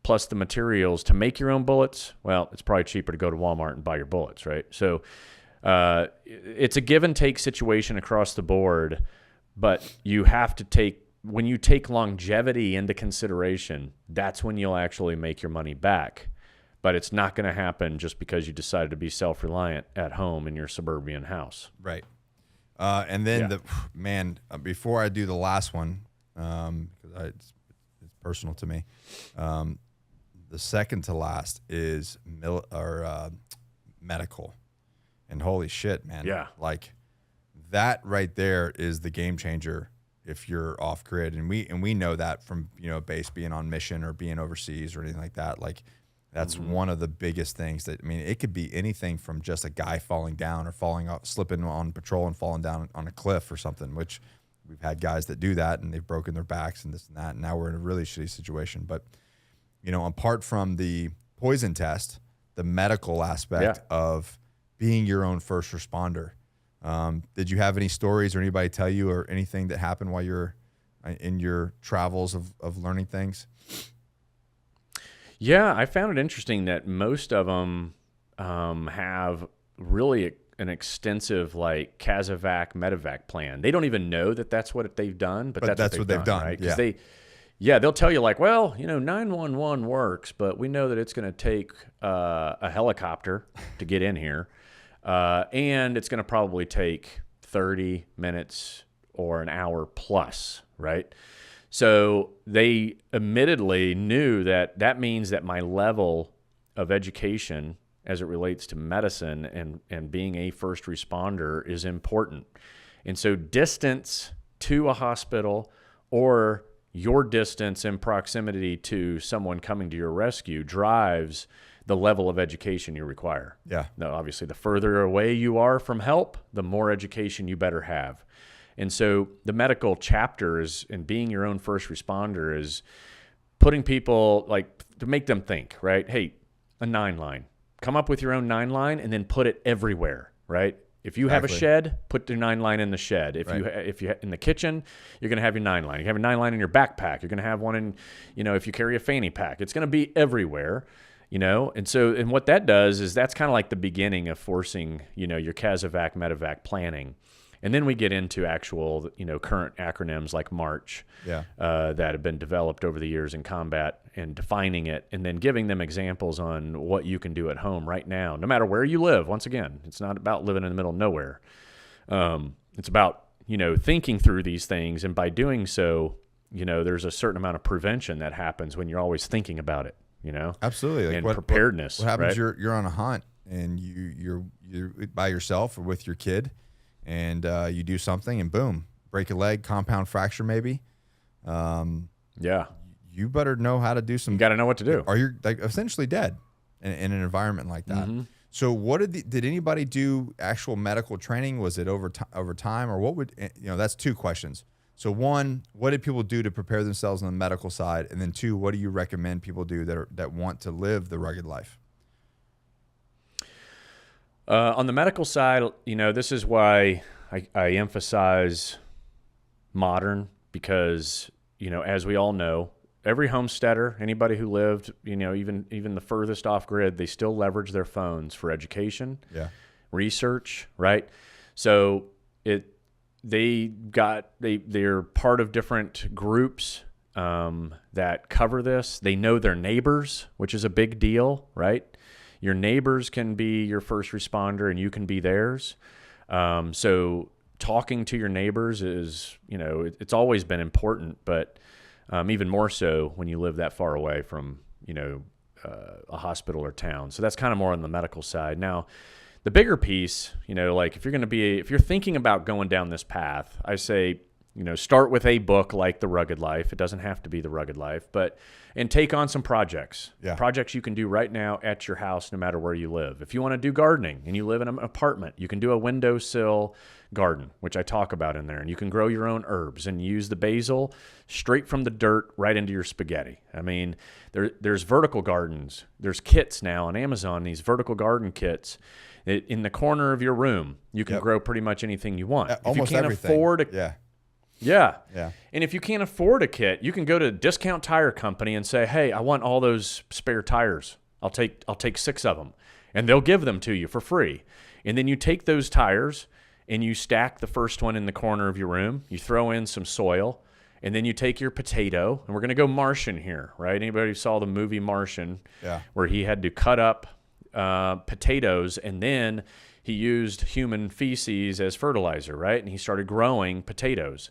plus the materials to make your own bullets, well, it's probably cheaper to go to Walmart and buy your bullets, right? So it's a give and take situation across the board, but you have to when you take longevity into consideration, that's when you'll actually make your money back. But it's not going to happen just because you decided to be self-reliant at home in your suburban house. Right. And then before I do the last one, because it's personal to me, the second to last is medical. And holy shit, man. Yeah. Like that right there is the game changer if you're off grid. And we know that from, base being on mission or being overseas or anything like that. Like that's one of the biggest things that, I mean, it could be anything from just a guy falling down or falling off, slipping on patrol and falling down on a cliff or something, which we've had guys that do that and they've broken their backs and this and that. And now we're in a really shitty situation. But, apart from the poison test, the medical aspect of being your own first responder. Did you have any stories or anybody tell you or anything that happened while you're in your travels of learning things? Yeah, I found it interesting that most of them have really an extensive like Casevac, Medevac plan. They don't even know that that's what they've done, but that's what they've done, right? Because they'll tell you like, well, 911 works, but we know that it's going to take a helicopter to get in here. And it's going to probably take 30 minutes or an hour plus, right? So they admittedly knew that that means that my level of education as it relates to medicine and being a first responder is important. And so distance to a hospital or your distance in proximity to someone coming to your rescue drives the level of education you require. Yeah. Now, obviously, the further away you are from help, the more education you better have. And so the medical chapter is, and being your own first responder is putting people, like, to make them think, right? Hey, a 9-line. Come up with your own 9-line and then put it everywhere, right? If you have a shed, put the 9-line in the shed. If you in the kitchen, you're going to have your 9-line. You have a 9-line in your backpack. You're going to have one in, if you carry a fanny pack, it's going to be everywhere, And so, and what that does is that's kind of like the beginning of forcing, your CASEVAC, medevac planning. And then we get into actual, current acronyms like MARCH that have been developed over the years in combat and defining it and then giving them examples on what you can do at home right now, no matter where you live. Once again, it's not about living in the middle of nowhere. It's about, thinking through these things. And by doing so, there's a certain amount of prevention that happens when you're always thinking about it, Absolutely. And preparedness. What happens, right? you're on a hunt and you're by yourself or with your kid, and you do something and boom, break a leg, compound fracture maybe. You better know how to do some. You got to know what to do. Or you're like essentially dead in an environment like that. Mm-hmm. So what did anybody do actual medical training? Was it over time, or what would, that's two questions. So one, what did people do to prepare themselves on the medical side? And then two, what do you recommend people do that want to live the rugged life? On the medical side, this is why I emphasize modern, because, as we all know, every homesteader, anybody who lived, even the furthest off grid, they still leverage their phones for education, research, right? So they're part of different groups that cover this. They know their neighbors, which is a big deal, right? Your neighbors can be your first responder and you can be theirs. So talking to your neighbors is, it's always been important, but even more so when you live that far away from, a hospital or town. So that's kind of more on the medical side. Now, the bigger piece, like if you're thinking about going down this path, I say, start with a book like The Rugged Life. It doesn't have to be The Rugged Life, and take on some projects. Projects you can do right now at your house, no matter where you live. If you want to do gardening and you live in an apartment, you can do a windowsill garden, which I talk about in there, and you can grow your own herbs and use the basil straight from the dirt right into your spaghetti. I mean, there's vertical gardens. There's kits now on Amazon, these vertical garden kits. In the corner of your room, you can grow pretty much anything you want. Almost if you can't everything. afford Yeah. And if you can't afford a kit, you can go to a discount tire company and say, "Hey, I want all those spare tires. I'll take 6 of them." And they'll give them to you for free. And then you take those tires and you stack the first one in the corner of your room. You throw in some soil, and then you take your potato, and we're going to go Martian here, right? Anybody who saw the movie Martian, where he had to cut up potatoes, and then he used human feces as fertilizer, right? And he started growing potatoes.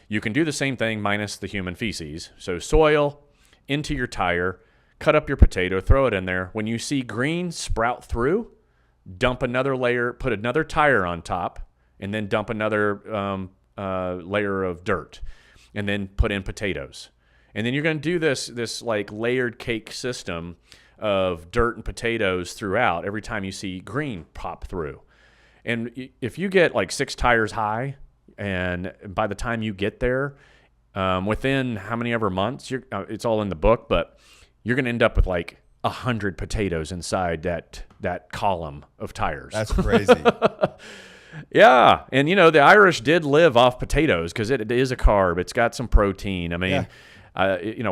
You can do the same thing minus the human feces. So soil into your tire, cut up your potato, throw it in there. When you see green sprout through, dump another layer, put another tire on top, and then dump another layer of dirt, and then put in potatoes. And then you're going to do this like layered cake system of dirt and potatoes throughout every time you see green pop through. And if you get like 6 tires high, and by the time you get there, within how many ever months, it's all in the book, but you're going to end up with like 100 potatoes inside that column of tires. That's crazy. Yeah. And, the Irish did live off potatoes because it is a carb. It's got some protein. I mean,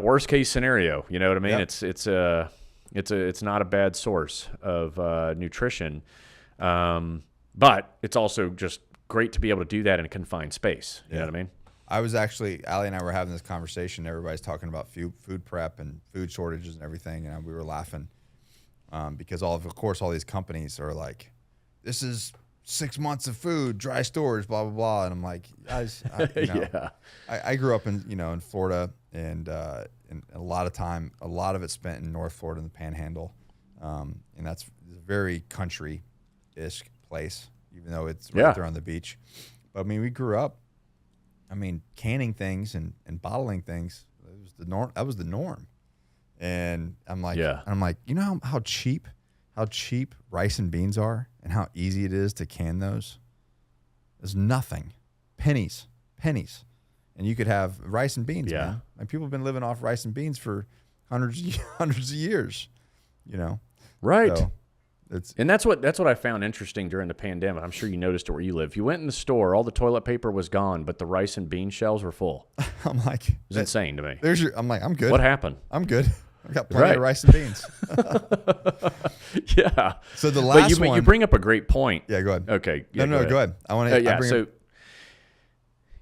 worst case scenario, you know what I mean? Yep. It's not a bad source of nutrition, but it's also just great to be able to do that in a confined space. You know what I mean? I was actually, Allie and I were having this conversation. Everybody's talking about food prep and food shortages and everything, and we were laughing because of course all these companies are like, this is 6 months of food, dry storage, blah, blah, blah. And I'm like, guys, Yeah. I grew up in Florida, and a lot of it spent in North Florida in the Panhandle. And that's a very country-ish place, even though it's right there on the beach. But I mean, we grew up, canning things and bottling things. It was the norm. That was the norm. And I'm like, you know how cheap rice and beans are, and how easy it is to can those? There's nothing. Pennies. And you could have rice and beans, man. Like, people have been living off rice and beans for hundreds of years, Right. So and that's what I found interesting during the pandemic. I'm sure you noticed it where you live. If you went in the store, all the toilet paper was gone, but the rice and bean shelves were full. I'm like, it was insane to me. I'm like, I'm good. What happened? I'm good. I've got plenty of rice and beans. Yeah. So the last one. You bring up a great point. Yeah, go ahead. Okay. Yeah, go ahead. I want to.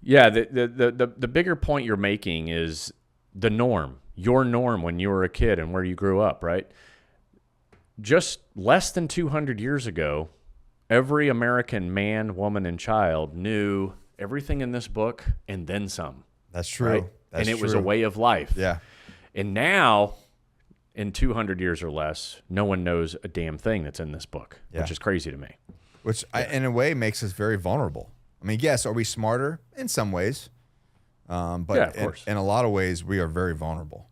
The bigger point you're making is the norm, your norm when you were a kid and where you grew up, right? Just less than 200 years ago, every American man, woman, and child knew everything in this book and then some. That's true. Right? And it was a way of life. Yeah. And now, in 200 years or less, no one knows a damn thing that's in this book, which is crazy to me. Which, in a way, makes us very vulnerable. I mean, yes, are we smarter? In some ways. But of course. In a lot of ways, we are very vulnerable.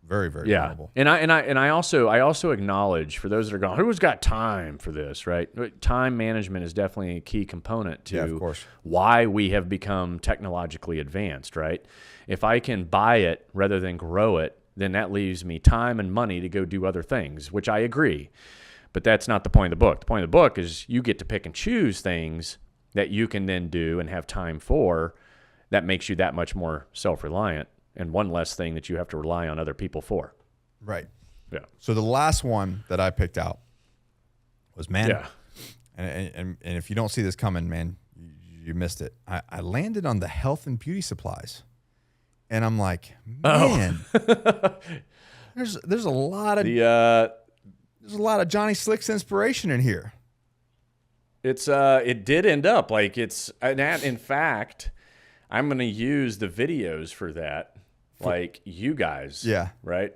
Very, very vulnerable. And I also acknowledge, for those that are going, who's got time for this, right? Time management is definitely a key component to why we have become technologically advanced, right? If I can buy it rather than grow it, then that leaves me time and money to go do other things, which I agree. But that's not the point of the book. The point of the book is you get to pick and choose things that you can then do and have time for. That makes you that much more self-reliant, and one less thing that you have to rely on other people for. Right. Yeah. So the last one that I picked out was, man, yeah. and if you don't see this coming, man, you missed it. I landed on the health and beauty supplies, and I'm like, man, there's a lot of there's a lot of Johnny Slick's inspiration in here. It did end up like in fact, I'm going to use the videos for that. Like you guys. Yeah. Right.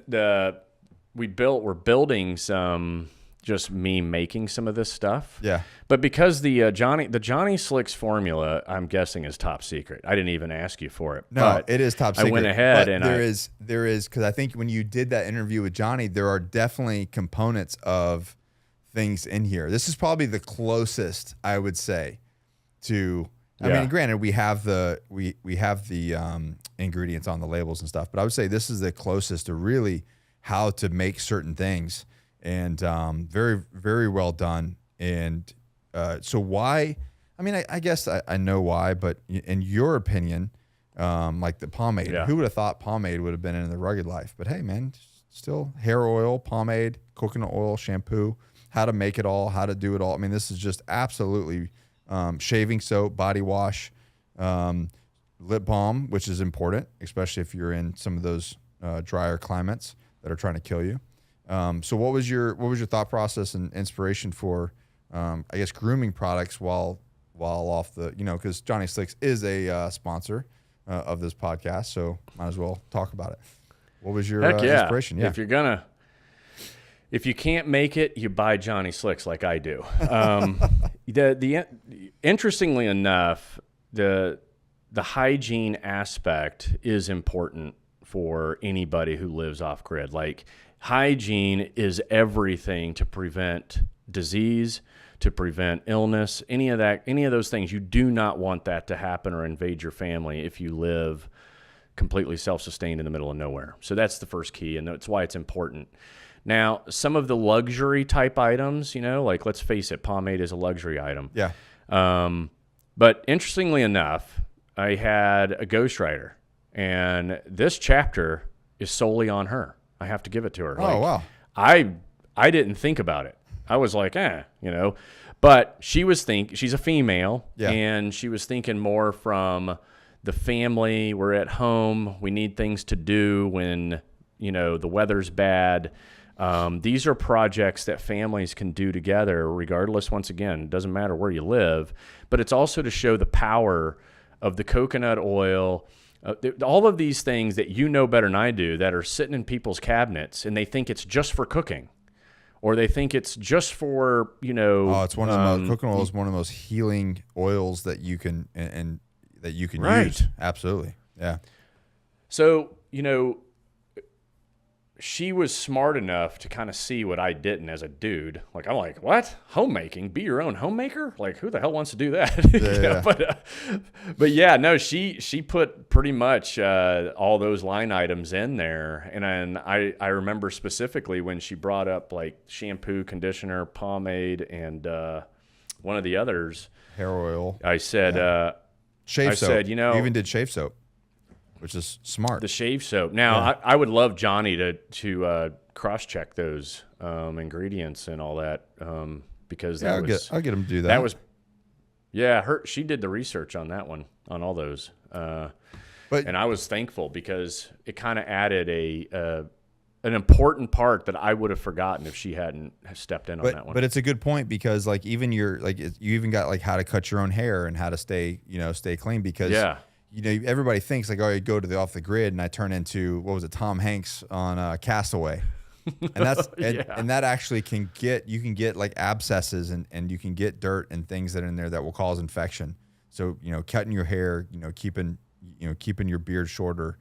We're building some, just me making some of this stuff. Yeah. But because the Johnny Slicks formula, I'm guessing, is top secret. I didn't even ask you for it. No, but it is top secret. I went ahead but and there is, because I think when you did that interview with Johnny, there are definitely components of things in here. This is probably the closest, I would say, to. I mean, granted, we have the ingredients on the labels and stuff, but I would say this is the closest to really how to make certain things, and very, very well done. And so why? I mean, I guess I know why, but in your opinion, like the pomade, who would have thought pomade would have been in the Rugged Life? But hey, man, still hair oil, pomade, coconut oil, shampoo, how to make it all, how to do it all. I mean, this is just absolutely. Shaving soap, body wash, lip balm, which is important, especially if you're in some of those drier climates that are trying to kill you. So what was your thought process and inspiration for, I guess, grooming products while off the, because Johnny Slicks is a sponsor of this podcast, so might as well talk about it. What was your inspiration? Yeah. If you can't make it, you buy Johnny Slicks like I do. Interestingly enough, the hygiene aspect is important for anybody who lives off grid. Like, hygiene is everything to prevent disease, to prevent illness, any of those things. You do not want that to happen or invade your family if you live completely self-sustained in the middle of nowhere. So that's the first key, and that's why it's important. Now, some of the luxury type items, like, let's face it, pomade is a luxury item. Yeah. But interestingly enough, I had a ghostwriter, and this chapter is solely on her. I have to give it to her. Oh, wow. I didn't think about it. I was like, but she's a female, and she was thinking more from the family. We're at home. We need things to do when, the weather's bad. These are projects that families can do together, regardless, once again, it doesn't matter where you live, but it's also to show the power of the coconut oil, all of these things that you know better than I do that are sitting in people's cabinets, and they think it's just for cooking, or they think it's just for, Oh, it's one of the most, coconut oil is one of the most healing oils that you can, and that you can use. Absolutely. Yeah. So, she was smart enough to kind of see what I didn't as a dude. Like, I'm like, what? Homemaking? Be your own homemaker? Like, who the hell wants to do that? Yeah. But yeah, no, she put pretty much all those line items in there. And I remember specifically when she brought up like shampoo, conditioner, pomade, and one of the others. Hair oil. I said, shave soap. I said, you even did shave soap, which is smart. The shave soap. Now, I would love Johnny to cross-check those ingredients and all that because I'll get him to do that. That was, she did the research on that one, on all those. And I was thankful because it kind of added an important part that I would have forgotten if she hadn't stepped in on that one. But it's a good point because like even you even got like how to cut your own hair and how to stay clean because everybody thinks like, oh, I go to the off the grid and I turn into, what was it, Tom Hanks on Castaway. And that's and that actually you can get like abscesses and you can get dirt and things that are in there that will cause infection. So, cutting your hair, keeping your beard shorter.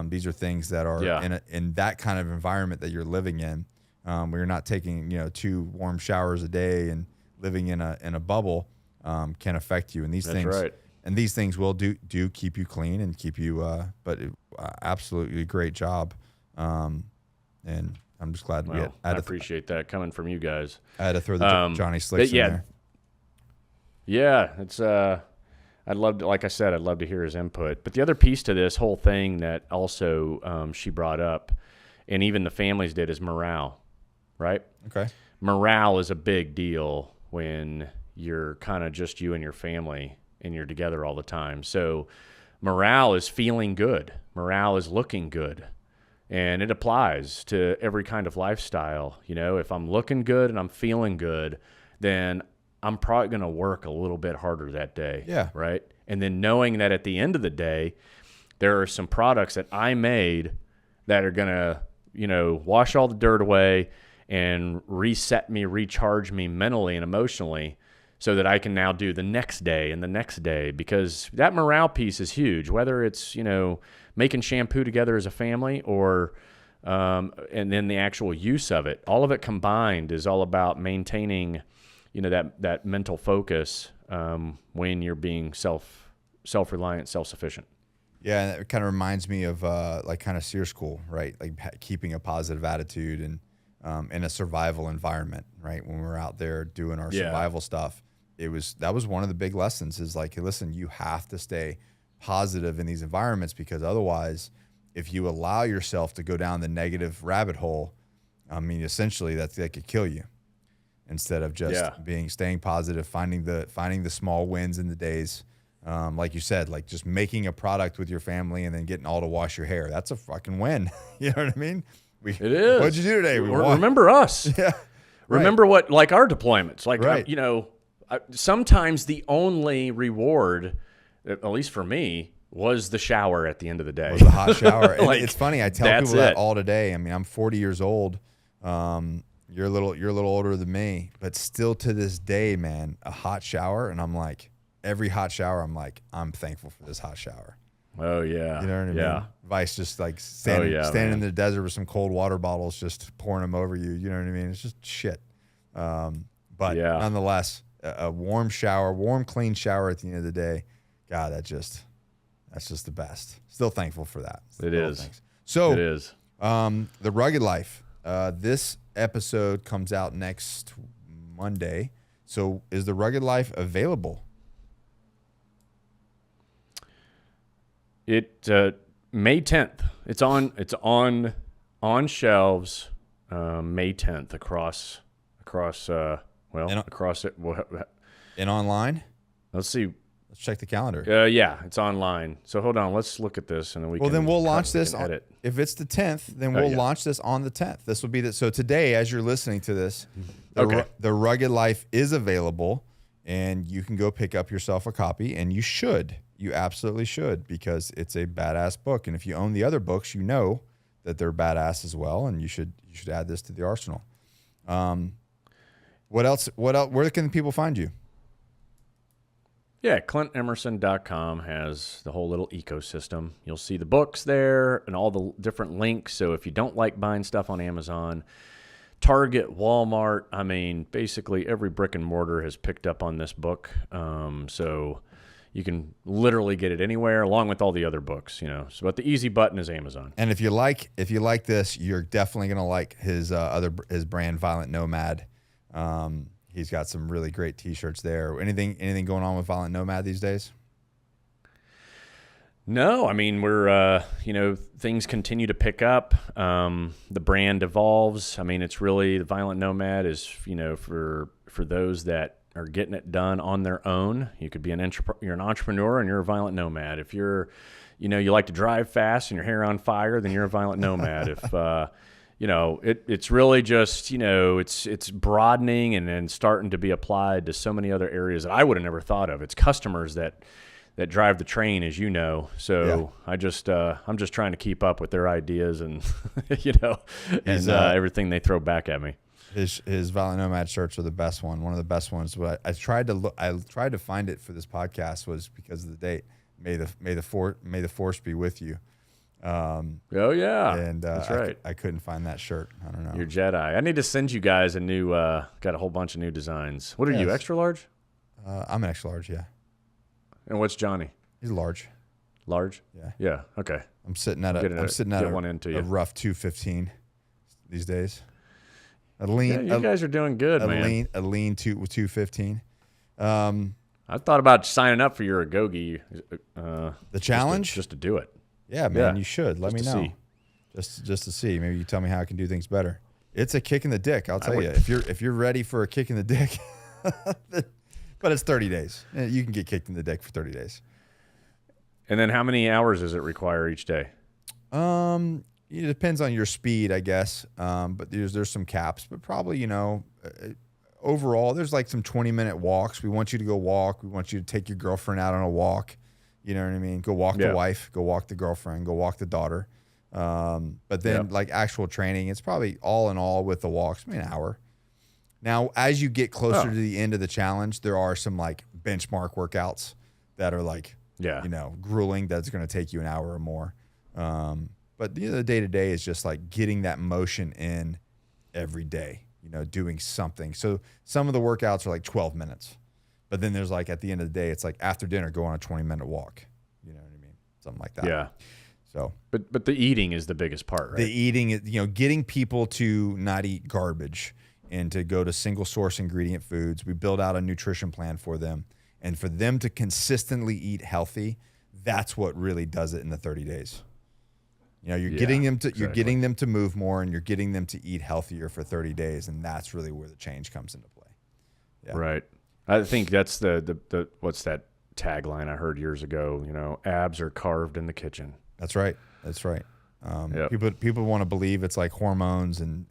These are things that are in that kind of environment that you're living in, where you're not taking, 2 warm showers a day and living in a bubble, can affect you. And these things, right. And these things will do keep you clean and keep you, absolutely great job. And I'm just glad I appreciate that coming from you guys. I had to throw the Johnny Slicks in there. Yeah, it's I'd love to hear his input. But the other piece to this whole thing that also she brought up, and even the families did, is morale, right? Okay. Morale is a big deal when you're kind of just you and your family and you're together all the time. So morale is feeling good. Morale is looking good. And it applies to every kind of lifestyle. If I'm looking good and I'm feeling good, then I'm probably going to work a little bit harder that day. Yeah. Right. And then knowing that at the end of the day, there are some products that I made that are going to, wash all the dirt away and reset me, recharge me mentally and emotionally so that I can now do the next day and the next day, because that morale piece is huge, whether it's, making shampoo together as a family or, and then the actual use of it. All of it combined is all about maintaining that mental focus when you're being self-reliant, self-sufficient. Yeah, and it kind of reminds me of like kind of SEER school, right? Like keeping a positive attitude and in a survival environment, right? When we're out there doing our survival stuff, that was one of the big lessons is like, hey, listen, you have to stay positive in these environments because otherwise, if you allow yourself to go down the negative rabbit hole, I mean, essentially that could kill you. Instead of just staying positive, finding the small wins in the days, like you said, like just making a product with your family and then getting all to wash your hair. That's a fucking win. You know what I mean? It is. What'd you do today? Remember us. Yeah. Remember what, like our deployments, like, right. Sometimes the only reward, at least for me, was the shower at the end of the day. Was the hot shower. Like, it's funny. I tell people that all today. I mean, I'm 40 years old. You're a little older than me, but still to this day, man, a hot shower. And I'm like, every hot shower, I'm like, I'm thankful for this hot shower. Oh yeah. You know what I mean? Yeah. Vice just like standing in the desert with some cold water bottles, just pouring them over you. You know what I mean? It's just shit. But nonetheless, a warm shower, warm, clean shower at the end of the day. God, that's just the best. Still thankful for that. It is. Thanks. So it is. The Rugged Life. This episode comes out next Monday. So is the Rugged Life available? It May 10th. It's on shelves May 10th across it. And online? Let's see. Let's check the calendar. Yeah, it's online. So hold on, let's look at this, and then Well, then we'll launch this on, edit. if it's the 10th, then we'll launch this on the 10th. This will be so today, as you're listening to this, the Rugged Life is available, and you can go pick up yourself a copy, and you absolutely should, because it's a badass book. And if you own the other books, you know that they're badass as well, and you should add this to the arsenal. What else? Where can people find you? Yeah, ClintEmerson.com has the whole little ecosystem. You'll see the books there and all the different links. So if you don't like buying stuff on Amazon, Target, Walmart, I mean, basically every brick and mortar has picked up on this book. So you can literally get it anywhere, along with all the other books, you know. So, but the easy button is Amazon. And if you like this, you're definitely gonna like his brand, Violent Nomad. He's got some really great T-shirts there. Anything going on with Violent Nomad these days? No, I mean, we're, things continue to pick up. The brand evolves. I mean, it's really, the Violent Nomad is, for those that are getting it done on their own. You could be you're an entrepreneur and you're a Violent Nomad. If you're, you like to drive fast and your hair on fire, then you're a Violent Nomad. If, it's really just, it's broadening and then starting to be applied to so many other areas that I would have never thought of. It's customers that drive the train, as you know. So yeah. I'm just trying to keep up with their ideas and, everything they throw back at me. His Violent Nomad shirts are the best one. One of the best ones. But I tried to find it for this podcast was because of the date. May the force be with you. Oh yeah, and that's right. I couldn't find that shirt. I don't know. You're Jedi. I need to send you guys a new. Got a whole bunch of new designs. What are you? Extra large? I'm an extra large. Yeah. And what's Johnny? He's large. Large? Yeah. Yeah. Okay. I'm sitting at a rough 215 these days. A lean. Yeah, you guys are doing good, man. A lean 215. I thought about signing up for your Agogi. The challenge? Just to do it. Yeah, man, you should. Let me know. Just to see. Maybe you tell me how I can do things better. It's a kick in the dick, I'll tell you. If you're ready for a kick in the dick, but it's 30 days. You can get kicked in the dick for 30 days. And then how many hours does it require each day? It depends on your speed, I guess. But there's some caps. But probably, overall, there's like some 20-minute walks. We want you to go walk. We want you to take your girlfriend out on a walk. You know what I mean? Go walk the wife, go walk the girlfriend, go walk the daughter. But then like actual training, it's probably all in all with the walks, maybe an hour. Now, as you get closer to the end of the challenge, there are some like benchmark workouts that are like, grueling. That's going to take you an hour or more. But the day-to-day is just like getting that motion in every day, doing something. So some of the workouts are like 12 minutes. But then there's like at the end of the day, it's like after dinner, go on a 20-minute walk. You know what I mean? Something like that. Yeah. So, but the eating is the biggest part, right? The eating is, getting people to not eat garbage and to go to single source ingredient foods. We build out a nutrition plan for them, and for them to consistently eat healthy. That's what really does it in the 30 days. You're getting them to you're getting them to move more, and you're getting them to eat healthier for 30 days, and that's really where the change comes into play. Yeah. Right. I think that's the what's that tagline I heard years ago? Abs are carved in the kitchen. That's right. That's right. People want to believe it's like hormones and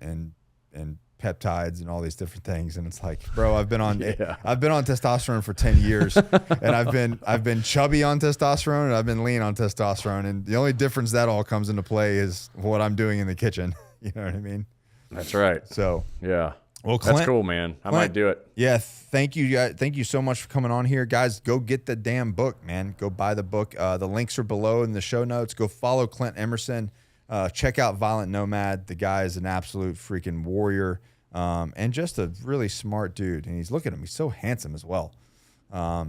peptides and all these different things, and it's like, bro, I've been on testosterone for 10 years, and I've been chubby on testosterone, and I've been lean on testosterone, and the only difference that all comes into play is what I'm doing in the kitchen. You know what I mean? That's right. So yeah. Well, Clint, that's cool, man. I might do it. Yeah, thank you, guys. Thank you so much for coming on here, guys. Go get the damn book, man. Go buy the book. The links are below in the show notes. Go follow Clint Emerson. Check out Violent Nomad. The guy is an absolute freaking warrior, and just a really smart dude. And look at him; he's so handsome as well. I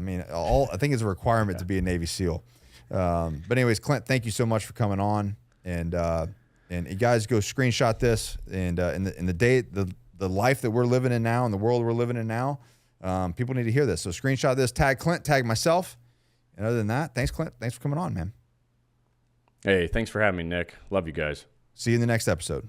think it's a requirement to be a Navy SEAL. But anyways, Clint, thank you so much for coming on. And you guys go screenshot this. And in the life that we're living in now and the world we're living in now, people need to hear this. So screenshot this, tag Clint, tag myself. And other than that, thanks, Clint. Thanks for coming on, man. Hey, thanks for having me, Nick. Love you guys. See you in the next episode.